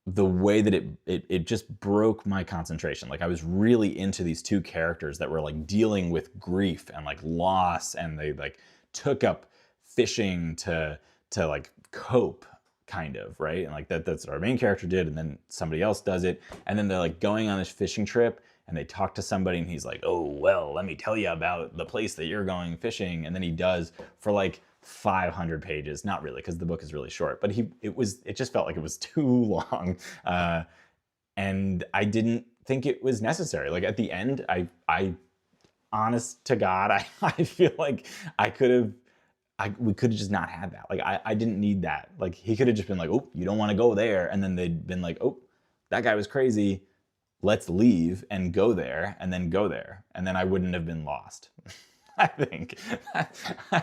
the way that it just broke my concentration. Like I was really into these two characters that were like dealing with grief and like loss, and they like took up fishing to like cope, kind of, right? And like that's what our main character did, and then somebody else does it, and then they're like going on this fishing trip, and they talk to somebody, and he's like, oh well, let me tell you about the place that you're going fishing, and then he does for like 500 pages. Not really, because the book is really short, but it just felt like it was too long, and I didn't think it was necessary. Like at the end, I honest to God, I feel like we could have just not had that. Like I didn't need that. Like he could have just been like, oh, you don't want to go there, and then they'd been like, oh, that guy was crazy, let's leave and go there, and then go there, and then I wouldn't have been lost. I think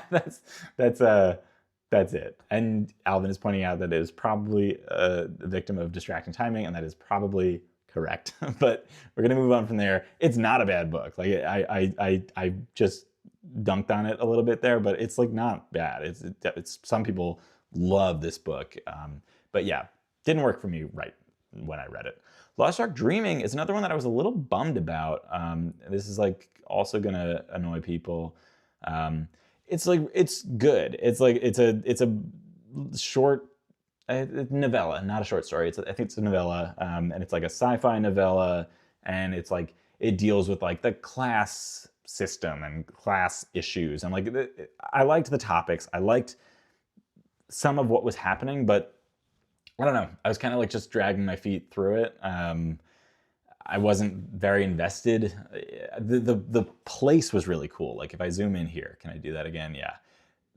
that's it. And Alvin is pointing out that it is probably a victim of distracting timing, and that is probably correct. But we're gonna move on from there. It's not a bad book. Like I just dunked on it a little bit there, but it's like not bad. It's some people love this book, but yeah, didn't work for me right when I read it. Lost Ark Dreaming is another one that I was a little bummed about. This is like also gonna annoy people. It's like it's good. It's like it's a short novella, not a short story. I think it's a novella, and it's like a sci-fi novella, and it's like it deals with like the class system and class issues, and like I liked the topics. I liked some of what was happening, but I don't know. I was kind of like just dragging my feet through it. I wasn't very invested. The place was really cool. Like if I zoom in here, can I do that again? Yeah.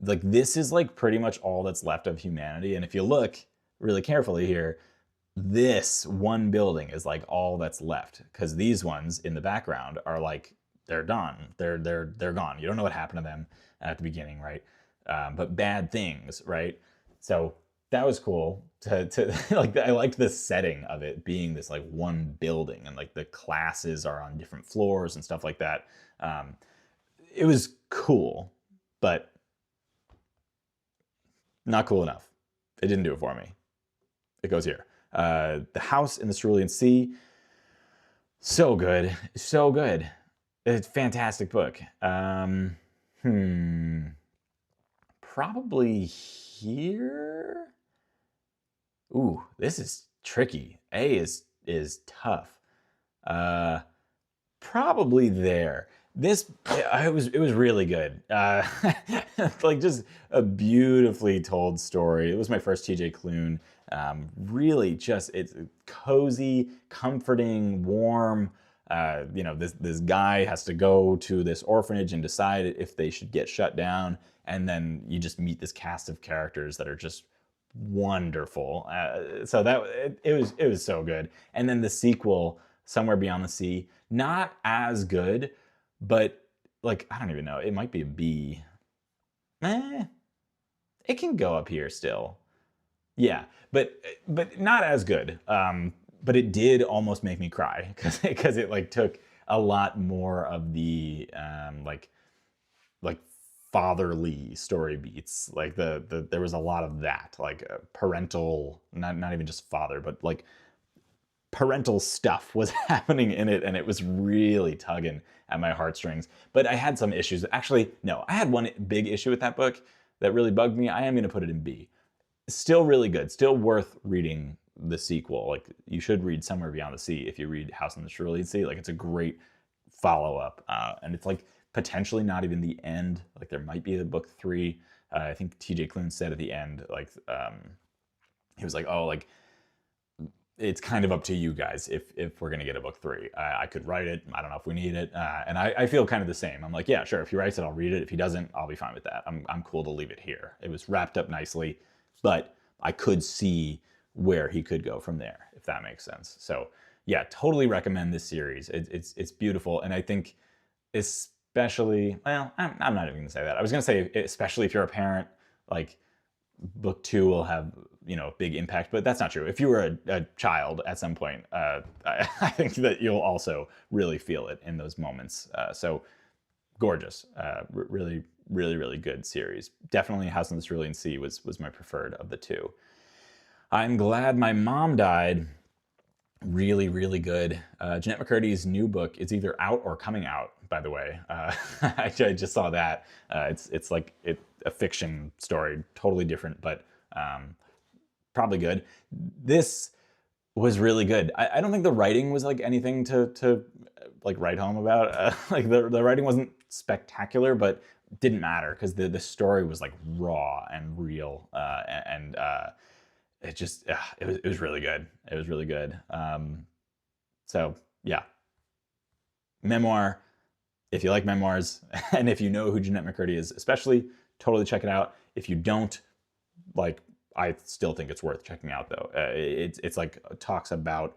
Like this is like pretty much all that's left of humanity. And if you look really carefully here, this one building is like all that's left, because these ones in the background are like they're done. They're gone. You don't know what happened to them at the beginning, right? But bad things, right? So that was cool to like. I liked the setting of it being this like one building, and like the classes are on different floors and stuff like that. It was cool, but not cool enough. It didn't do it for me. It goes here. The House in the Cerulean Sea. So good, so good. It's a fantastic book. Probably here. Ooh, this is tricky. A is tough. Probably there. This it was really good. Like just a beautifully told story. It was my first TJ Klune. Really, just it's cozy, comforting, warm. This guy has to go to this orphanage and decide if they should get shut down, and then you just meet this cast of characters that are just wonderful. So it was so good. And then the sequel, Somewhere Beyond the Sea, not as good, but like I don't even know. It might be a B. It can go up here still. Yeah, but not as good. But it did almost make me cry because it like took a lot more of the like fatherly story beats. Like there was a lot of that, like parental, not even just father, but like parental stuff was happening in it, and it was really tugging at my heartstrings. But I had some issues. Actually, no, I had one big issue with that book that really bugged me. I am going to put it in B. Still really good. Still worth reading the sequel. Like, you should read Somewhere Beyond the Sea if you read House on the Cerulean Sea. Like, it's a great follow-up. And it's like potentially not even the end. Like, there might be a book 3. I think TJ Klune said at the end, like, he was like, oh, like, it's kind of up to you guys if we're going to get a book 3. I could write it. I don't know if we need it. And I feel kind of the same. I'm like, yeah, sure. If he writes it, I'll read it. If he doesn't, I'll be fine with that. I'm cool to leave it here. It was wrapped up nicely, but I could see where he could go from there, if that makes sense. So yeah, totally recommend this series. It's beautiful. And I think especially, well, I'm not even gonna say that. I was gonna say, especially if you're a parent, like, book 2 will have, you know, big impact, but that's not true. If you were a child at some point, I think that you'll also really feel it in those moments. So gorgeous, really, really, really good series. Definitely House on the Cerulean Sea was my preferred of the 2. I'm glad my mom died. Really, really good. Jeanette McCurdy's new book is either out or coming out, by the way. I just saw that. It's like a fiction story, totally different, but probably good. This was really good. I don't think the writing was like anything to like write home about. Like the writing wasn't spectacular, but didn't matter because the story was like raw and real, and it just it was really good. It was really good. So yeah, memoir. If you like memoirs, and if you know who Jeanette McCurdy is, especially, totally check it out. If you don't, like, I still think it's worth checking out though. It's like talks about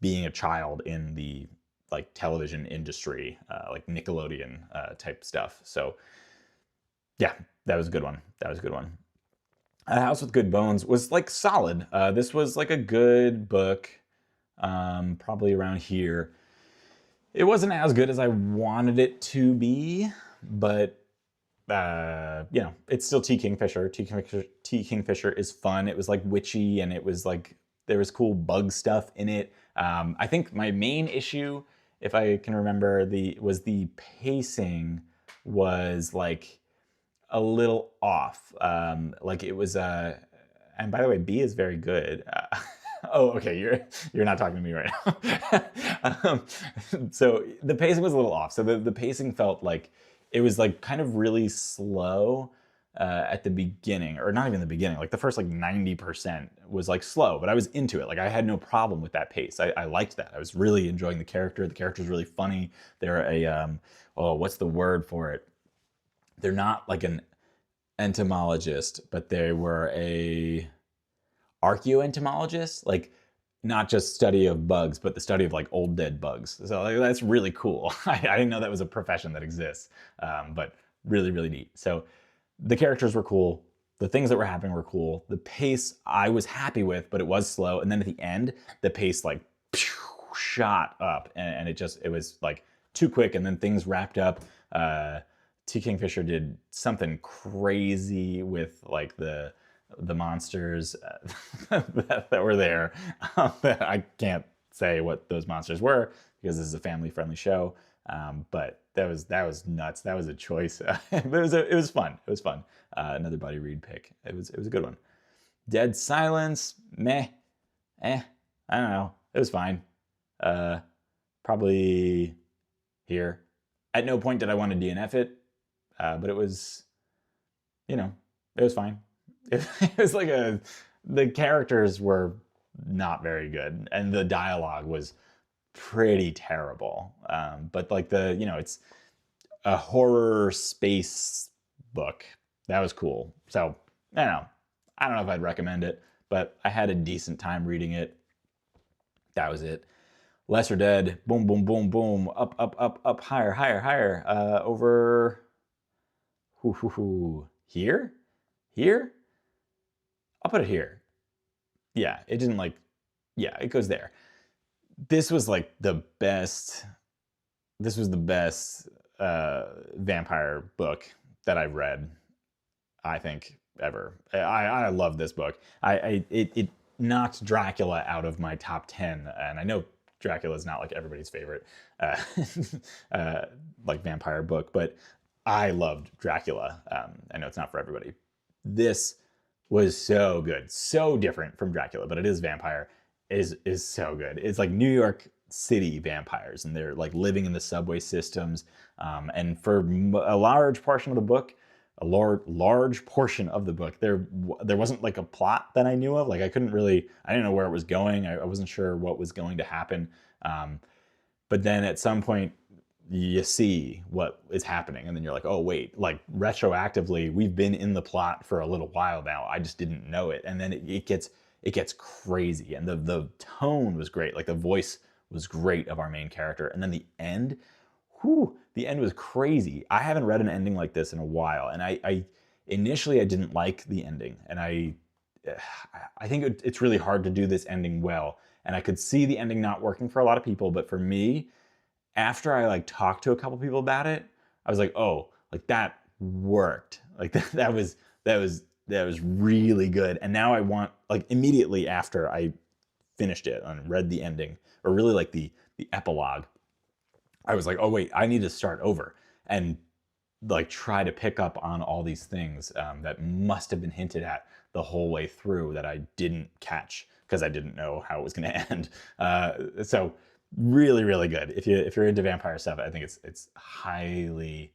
being a child in the like television industry, like Nickelodeon type stuff. So yeah, that was a good one. That was a good one. A House with Good Bones was like solid. This was like a good book, probably around here. It wasn't as good as I wanted it to be, but you know, it's still T. Kingfisher. T. Kingfisher is fun. It was like witchy, and it was like there was cool bug stuff in it. I think my main issue, if I can remember, was the pacing was like a little off. Like it was, and by the way, B is very good. Oh, okay, you're not talking to me right now. So the pacing was a little off. So the pacing felt like it was like kind of really slow at the beginning, or not even the beginning. Like the first like 90% was like slow, but I was into it. Like I had no problem with that pace. I liked that. I was really enjoying the character. The character's really funny. They're a oh, what's the word for it? They're not like an entomologist, but they were a archaeoentomologist, like not just study of bugs, but the study of like old dead bugs. So like, that's really cool. I didn't know that was a profession that exists, but really, really neat. So the characters were cool. The things that were happening were cool. The pace I was happy with, but it was slow. And then at the end, the pace like shot up, and it was like too quick. And then things wrapped up. T. Kingfisher did something crazy with like the monsters that were there. I can't say what those monsters were because this is a family-friendly show, but that was nuts. That was a choice. It was fun. It was fun. Another Buddy Reed pick. It was a good one. Dead Silence, meh, I don't know. It was fine. Probably here. At no point did I want to DNF it, but it was, you know, it was fine. It was like the characters were not very good, and the dialogue was pretty terrible. But like you know, it's a horror space book. That was cool. So I don't know if I'd recommend it, but I had a decent time reading it. That was it. Lesser Dead, boom, boom, boom, boom, up, up, up, up, higher, higher, higher, over, here? Here? I'll put it here. Yeah, it didn't like, yeah, it goes there. This was like the best, this was the best vampire book that I've read, I think, ever. I love this book. It knocked Dracula out of my top 10, and I know Dracula is not like everybody's favorite uh, like vampire book, but I loved Dracula. I know it's not for everybody. This was so good, so different from Dracula, but it is vampire. Is so good. It's like New York City vampires, and they're like living in the subway systems. And for a large portion of the book, large portion of the book, there wasn't like a plot that I knew of. Like I didn't know where it was going. I wasn't sure what was going to happen. But then at some point you see what is happening, and then you're like, oh wait, like retroactively we've been in the plot for a little while now, I just didn't know it. And then it gets crazy, and the tone was great, like the voice was great of our main character. And then the end, the end was crazy. I haven't read an ending like this in a while, and I initially I didn't like the ending, and I think it's really hard to do this ending well, and I could see the ending not working for a lot of people, but for me, after I like talked to a couple people about it, I was like, oh, like that worked. Like that was really good. And now I want, like, immediately after I finished it and read the ending, or really like the epilogue, I was like, oh wait, I need to start over and like try to pick up on all these things that must have been hinted at the whole way through that I didn't catch because I didn't know how it was going to end. So really, really good. If you're into vampire stuff, I think it's highly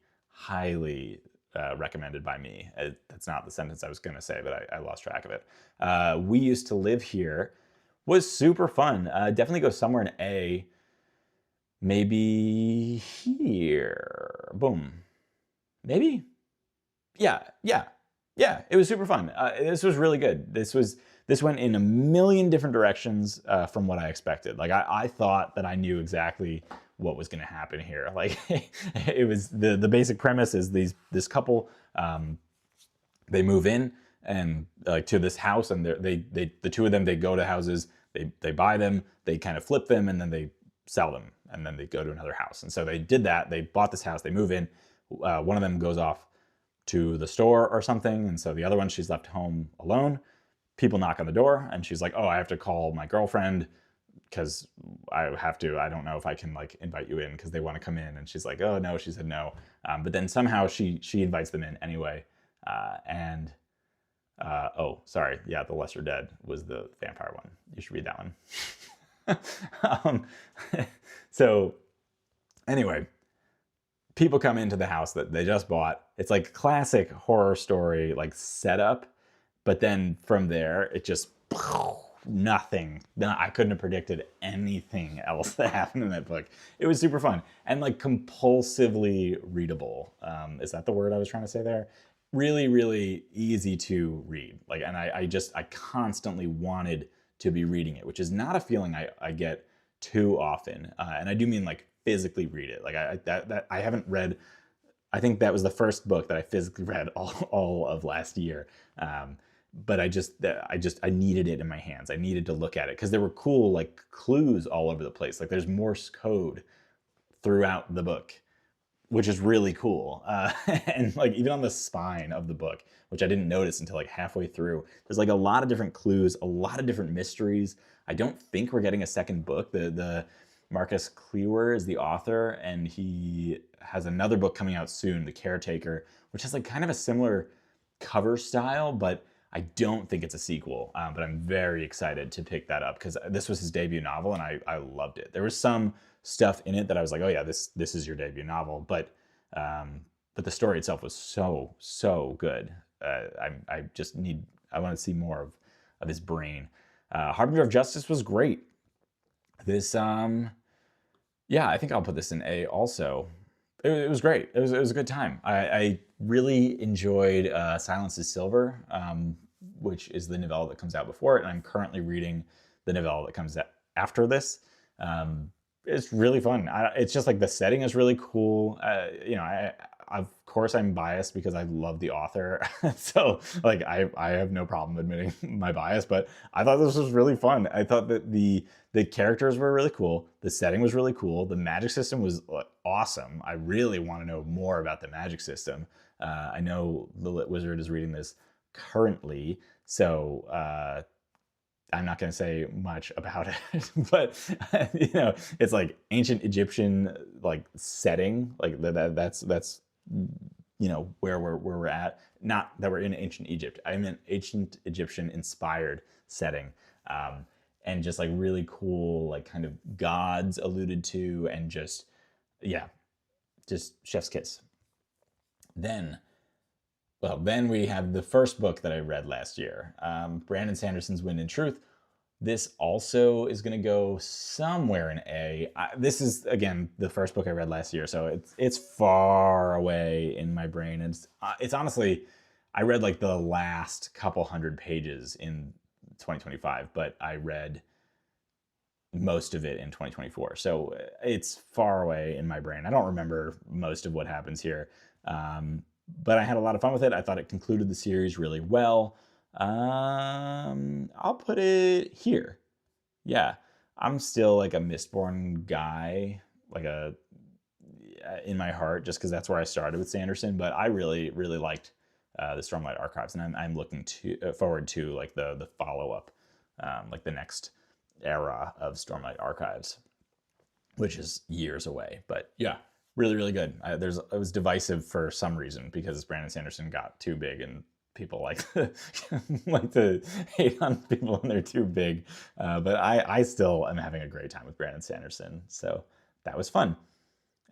recommended by me. That's not the sentence I was going to say, but I lost track of it. We Used to Live Here was super fun. Definitely go somewhere in A. Maybe here. Boom. Maybe. Yeah. It was super fun. This was really good. This went in a million different directions from what I expected. Like I thought that I knew exactly what was going to happen here. Like it was the basic premise is this couple, they move in and to this house, and the two of them, they go to houses, they buy them, they kind of flip them, and then they sell them, and then they go to another house. And so they did that. They bought this house. They move in. One of them goes off to the store or something, and so the other one, she's left home alone. People knock on the door, and she's like, oh, I have to call my girlfriend because I don't know if I can like invite you in because they want to come in. And she's like, oh no, she said no. But then somehow she invites them in anyway. Oh, sorry, yeah, The Lesser Dead was the vampire one. You should read that one. So anyway, people come into the house that they just bought. It's like classic horror story, like setup, but then from there, it just nothing. I couldn't have predicted anything else that happened in that book. It was super fun and like compulsively readable. Is that the word I was trying to say there? Really, really easy to read. Like, and I constantly wanted to be reading it, which is not a feeling I get too often. And I do mean like physically read it. Like I haven't read. I think that was the first book that I physically read all of last year. But I needed it in my hands. I needed to look at it because there were cool like clues all over the place. Like there's Morse code throughout the book, which is really cool. And like even on the spine of the book, which I didn't notice until like halfway through, there's like a lot of different clues, a lot of different mysteries. I don't think we're getting a second book. The Marcus Klewer is the author, and he has another book coming out soon, The Caretaker, which has like kind of a similar cover style, but I don't think it's a sequel. But I'm very excited to pick that up because this was his debut novel, and I loved it. There was some stuff in it that I was like, oh yeah, this is your debut novel, but the story itself was so good. I want to see more of his brain. Harbinger of Justice was great. This yeah, I think I'll put this in A also. It was great. It was a good time. I really enjoyed Silence is Silver, which is the novella that comes out before it, and I'm currently reading the novella that comes after this. It's really fun. It's just like the setting is really cool. Of course I'm biased because I love the author. So like I have no problem admitting my bias, but I thought this was really fun. I thought that the characters were really cool. The setting was really cool. The magic system was awesome. I really want to know more about the magic system. I know the Lit Wizard is reading this currently, so I'm not going to say much about it, but it's like ancient Egyptian like setting, like that's where we're at. Not that we're in ancient Egypt. I'm in ancient Egyptian inspired setting, um, and just like really cool, like kind of gods alluded to, and just yeah, just chef's kiss. Then then we have the first book that I read last year, Brandon Sanderson's Wind and Truth. This also is going to go somewhere in A. This is again the first book I read last year, so it's far away in my brain. It's honestly, I read like the last couple hundred pages in 2025, but I read most of it in 2024, so it's far away in my brain. I don't remember most of what happens here, but I had a lot of fun with it. I thought it concluded the series really well. I'll put it here. Yeah, I'm still like a Mistborn guy, like in my heart, just because that's where I started with Sanderson. But I really, really liked the Stormlight Archives, and I'm looking forward to like the follow up, like the next era of Stormlight Archives, which is years away. But yeah, really, really good. It was divisive for some reason because Brandon Sanderson got too big and people like to, like to hate on people when they're too big. But I still am having a great time with Brandon Sanderson. So that was fun.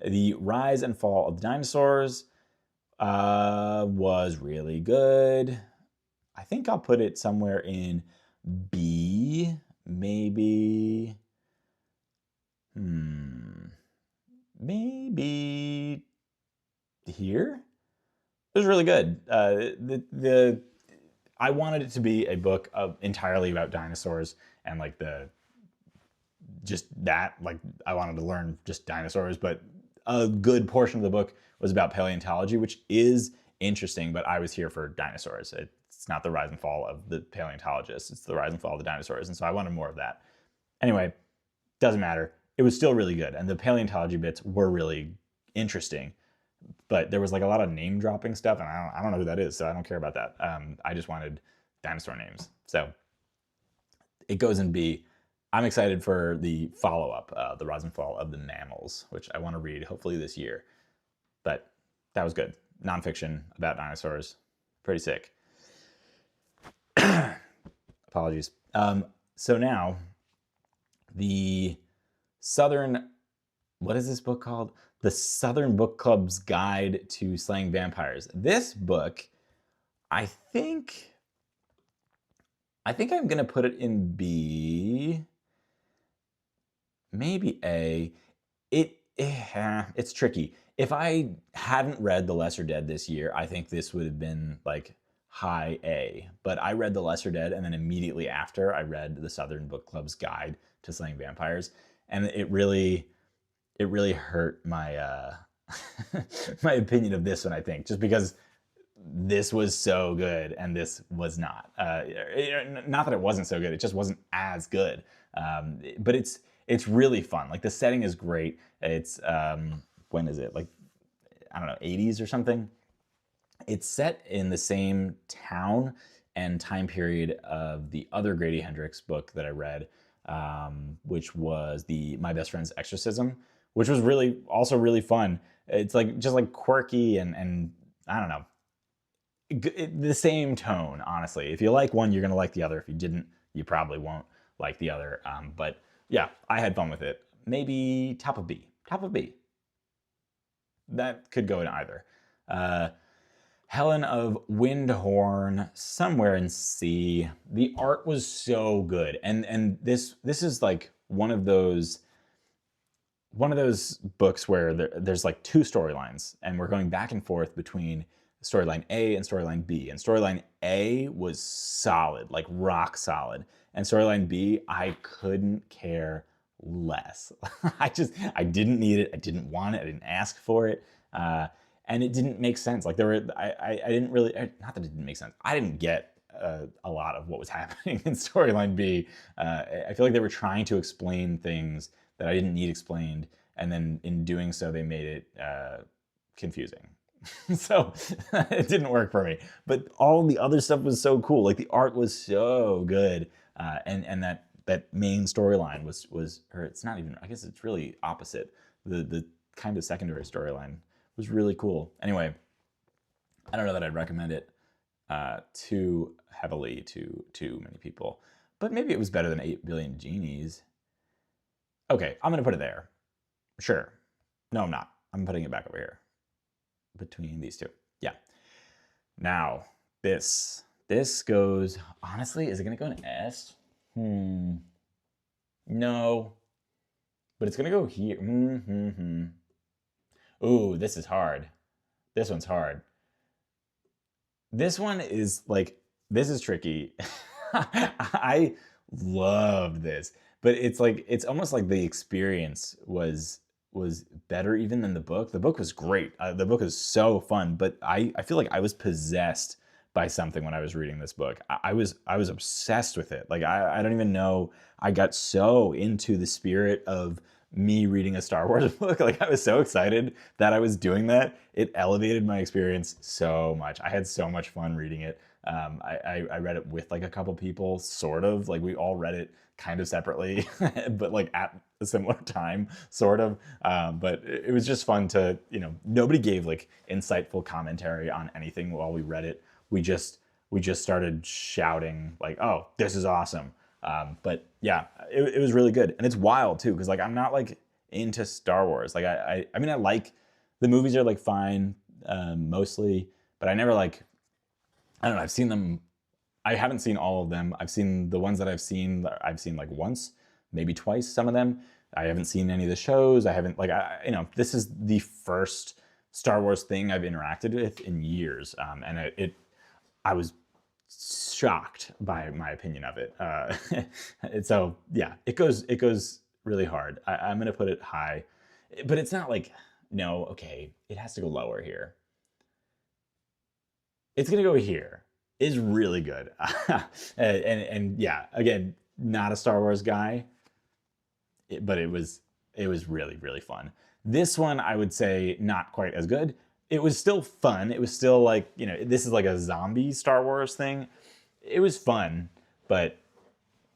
The Rise and Fall of the Dinosaurs was really good. I think I'll put it somewhere in B, maybe. Maybe here. It was really good. I wanted it to be a book entirely about dinosaurs and like I wanted to learn just dinosaurs, but a good portion of the book was about paleontology, which is interesting, but I was here for dinosaurs. It's not the rise and fall of the paleontologists, it's the rise and fall of the dinosaurs, and so I wanted more of that. Anyway, doesn't matter. It was still really good, and the paleontology bits were really interesting, but there was like a lot of name dropping stuff, and I don't know who that is, so I don't care about that. I just wanted dinosaur names, so it goes in B. I'm excited for the follow-up, The Rise and Fall of the Mammals, which I want to read hopefully this year. But that was good. Nonfiction about dinosaurs. Pretty sick. Apologies. So now, the Southern... What is this book called? The Southern Book Club's Guide to Slaying Vampires. This book, I think I'm going to put it in B... maybe A. It's tricky. If I hadn't read The Lesser Dead this year, I think this would have been like high A. But I read The Lesser Dead, and then immediately after I read the Southern Book Club's Guide to Slaying Vampires, and it really hurt my my opinion of this one, I think, just because this was so good and this was not. Not that it wasn't so good, it just wasn't as good. But it's really fun. Like the setting is great. It's when is it? Like, I don't know, 80s or something. It's set in the same town and time period of the other Grady Hendrix book that I read, which was My Best Friend's Exorcism, which was also really fun. It's like just like quirky and I don't know, the same tone, honestly. If you like one, you're gonna like the other. If you didn't, you probably won't like the other. But yeah, I had fun with it. Maybe top of B. Top of B. That could go in either. Helen of Windhorn, somewhere in C. The art was so good, and this is like one of those books where there's like two storylines, and we're going back and forth between storyline A and storyline B. And storyline A was solid, like rock solid. And storyline B, I couldn't care less. I didn't need it. I didn't want it. I didn't ask for it. And it didn't make sense. Like I didn't really, not that it didn't make sense. I didn't get a lot of what was happening in storyline B. I feel like they were trying to explain things that I didn't need explained. And then in doing so, they made it confusing. So it didn't work for me. But all the other stuff was so cool. Like the art was so good. And that main storyline was, or it's not even, I guess it's really opposite. The kind of secondary storyline was really cool. Anyway, I don't know that I'd recommend it too heavily to too many people, but maybe it was better than 8 Billion Genies. Okay, I'm gonna put it there. Sure. No, I'm not. I'm putting it back over here between these two. Yeah. Now this goes. Honestly, is it gonna go in S? No, but it's gonna go here. Ooh, this is hard. This one's hard. This one is like, this is tricky. I loved this, but it's like, it's almost like the experience was better even than the book. The book was great. The book is so fun, but I feel like I was possessed by something when I was reading this book. I was obsessed with it. Like I don't even know. I got so into the spirit of me reading a Star Wars book. Like I was so excited that I was doing that. It elevated my experience so much. I had so much fun reading it. I read it with like a couple people, sort of. Like we all read it kind of separately, but like at a similar time, sort of. But it was just fun to, nobody gave like insightful commentary on anything while we read it. We just started shouting like, "Oh, this is awesome!" But yeah, it was really good, and it's wild too because like I'm not like into Star Wars. Like I mean I like the movies are like fine mostly, but I never like, I don't know. I've seen them. I haven't seen all of them. I've seen the ones that I've seen like once, maybe twice. Some of them. I haven't seen any of the shows. I haven't like this is the first Star Wars thing I've interacted with in years, and I was shocked by my opinion of it. And so yeah, it goes really hard. I'm gonna put it high, but it's not like, no, okay, it has to go lower here. It's gonna go here. It's really good. And yeah, again, not a Star Wars guy, but it was really, really fun. This one I would say not quite as good. It was still fun. It was still like, this is like a zombie Star Wars thing. It was fun, but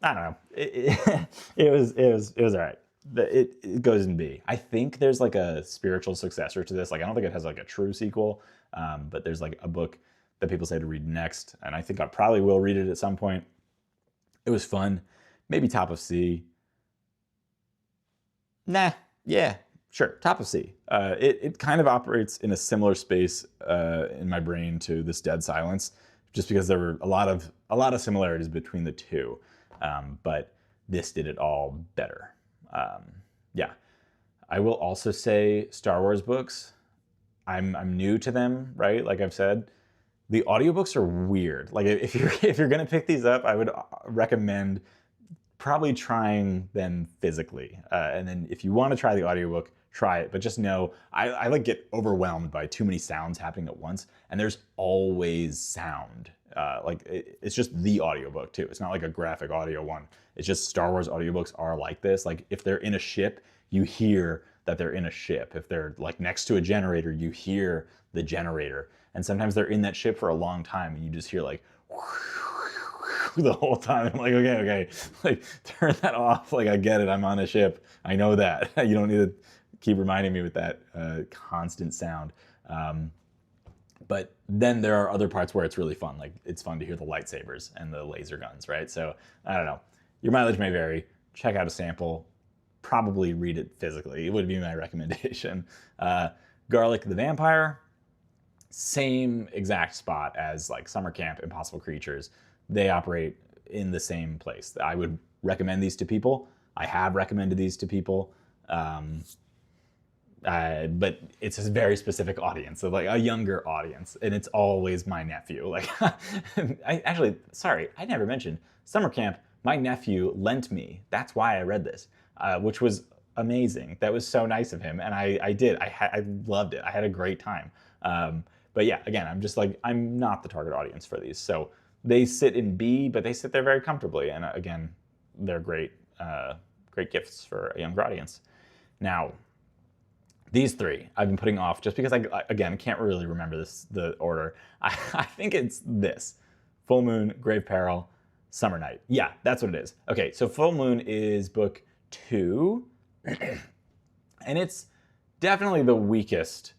I don't know. It was all right. It goes in B. I think there's like a spiritual successor to this. Like I don't think it has like a true sequel, but there's like a book that people say to read next, and I think I probably will read it at some point. It was fun. Maybe top of C. Nah, yeah, sure, top of C. It kind of operates in a similar space in my brain to This Dead Silence, just because there were a lot of similarities between the two, but this did it all better. Yeah, I will also say Star Wars books. I'm new to them, right? Like I've said, the audiobooks are weird. Like if you're gonna pick these up, I would recommend probably trying them physically. And then if you want to try the audiobook, try it. But just know, I like get overwhelmed by too many sounds happening at once. And there's always sound. It's just the audiobook too. It's not like a graphic audio one. It's just Star Wars audiobooks are like this. Like if they're in a ship, you hear that they're in a ship. If they're like next to a generator, you hear the generator. And sometimes they're in that ship for a long time and you just hear like the whole time. I'm like, okay, like turn that off. Like I get it. I'm on a ship. I know that. You don't need to keep reminding me with that constant sound. But then there are other parts where it's really fun. Like it's fun to hear the lightsabers and the laser guns, right? So I don't know. Your mileage may vary. Check out a sample. Probably read it physically. It would be my recommendation. Garlic the Vampire, same exact spot as like Summer Camp, Impossible Creatures. They operate in the same place. I would recommend these to people. I have recommended these to people. But it's a very specific audience, so like a younger audience, and it's always my nephew. Like, I never mentioned Summer Camp. My nephew lent me. That's why I read this, which was amazing. That was so nice of him, and I loved it. I had a great time. But yeah, again, I'm not the target audience for these. So they sit in B, but they sit there very comfortably, and again, they're great gifts for a younger audience. Now, these three I've been putting off just because I can't really remember the order. I think it's this: Full Moon, Grave Peril, Summer Night. Yeah, that's what it is. Okay, so Full Moon is book 2, and it's definitely the weakest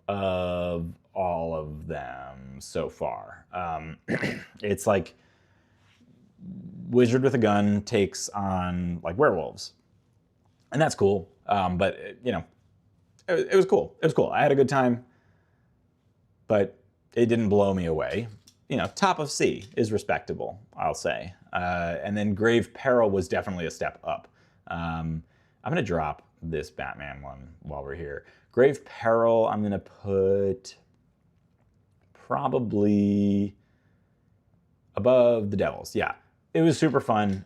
of all of them so far. It's like wizard with a gun takes on like werewolves, and that's cool. But you know, it was cool. It was cool. I had a good time, but it didn't blow me away. You know, top of C is respectable, I'll say. And then Grave Peril was definitely a step up. I'm gonna drop this Batman one while we're here. Grave Peril, I'm gonna put probably above the Devils. Yeah, it was super fun.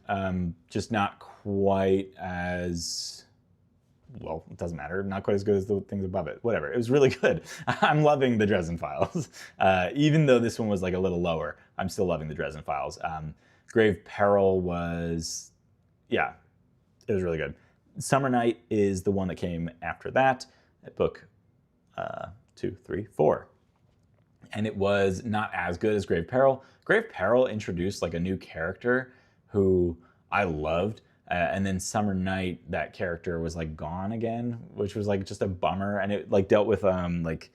Just not quite as, well, it doesn't matter. Not quite as good as the things above it. Whatever. It was really good. I'm loving the Dresden Files. Even though this one was like a little lower, I'm still loving the Dresden Files. Grave Peril was, yeah, it was really good. Summer Night is the one that came after that, at book 2, 3, 4. And it was not as good as Grave Peril. Grave Peril introduced like a new character who I loved. And then Summer Night, that character was like gone again, which was like just a bummer. And it like dealt with like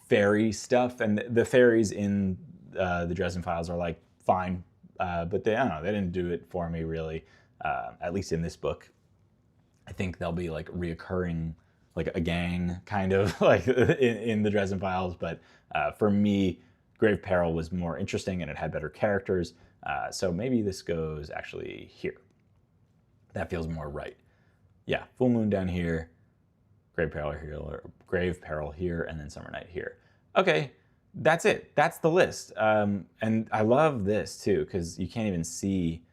fairy stuff. And the fairies in the Dresden Files are like fine. But they, I don't know, they didn't do it for me really, at least in this book. I think they'll be like reoccurring, like a gang kind of like in the Dresden Files. But for me, Grave Peril was more interesting and it had better characters. So maybe this goes actually here. That feels more right. Yeah, Full Moon down here, Grave Peril here, and then Summer Night here. Okay, that's it. That's the list. And I love this too, because you can't even see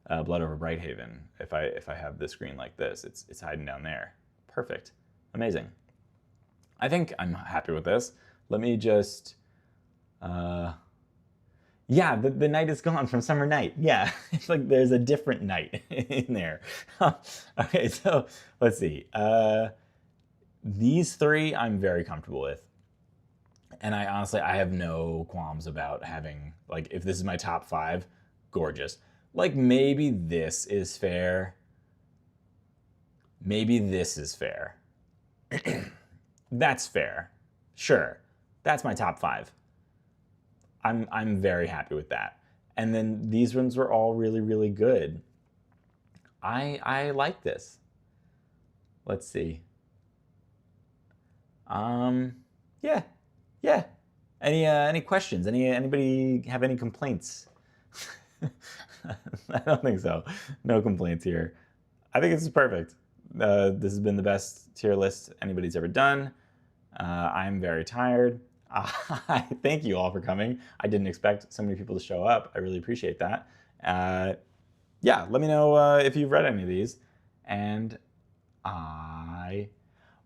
Blood over Brighthaven if I have the screen like this. It's hiding down there. Perfect. Amazing. I think I'm happy with this. Let me just, yeah, the night is gone from Summer Night. Yeah, it's like there's a different night in there. Okay, so let's see. These 3 I'm very comfortable with. And I honestly, I have no qualms about having, like, if this is my top 5, gorgeous. Like, maybe this is fair. Maybe this is fair. That's fair. Sure. That's my top 5. I'm very happy with that. And then these ones were all really, really good. I like this. Let's see. Yeah. Yeah. Any questions? Anybody have any complaints? I don't think so. No complaints here. I think this is perfect. This has been the best tier list anybody's ever done. I'm very tired. Thank you all for coming. I didn't expect so many people to show up. I really appreciate that. Yeah, let me know if you've read any of these. And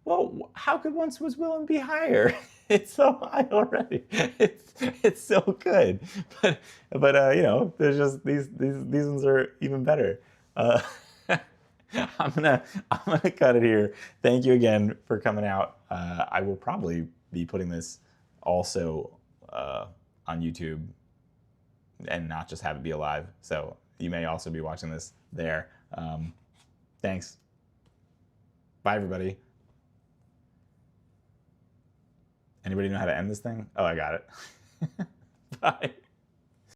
well, how could Once Was Will and be higher? It's so high already. It's so good. But you know, there's just these ones are even better. I'm gonna cut it here. Thank you again for coming out. I will probably be putting this also on YouTube and not just have it be alive. So you may also be watching this there. Thanks. Bye, everybody. Anybody know how to end this thing? Oh, I got it. Bye.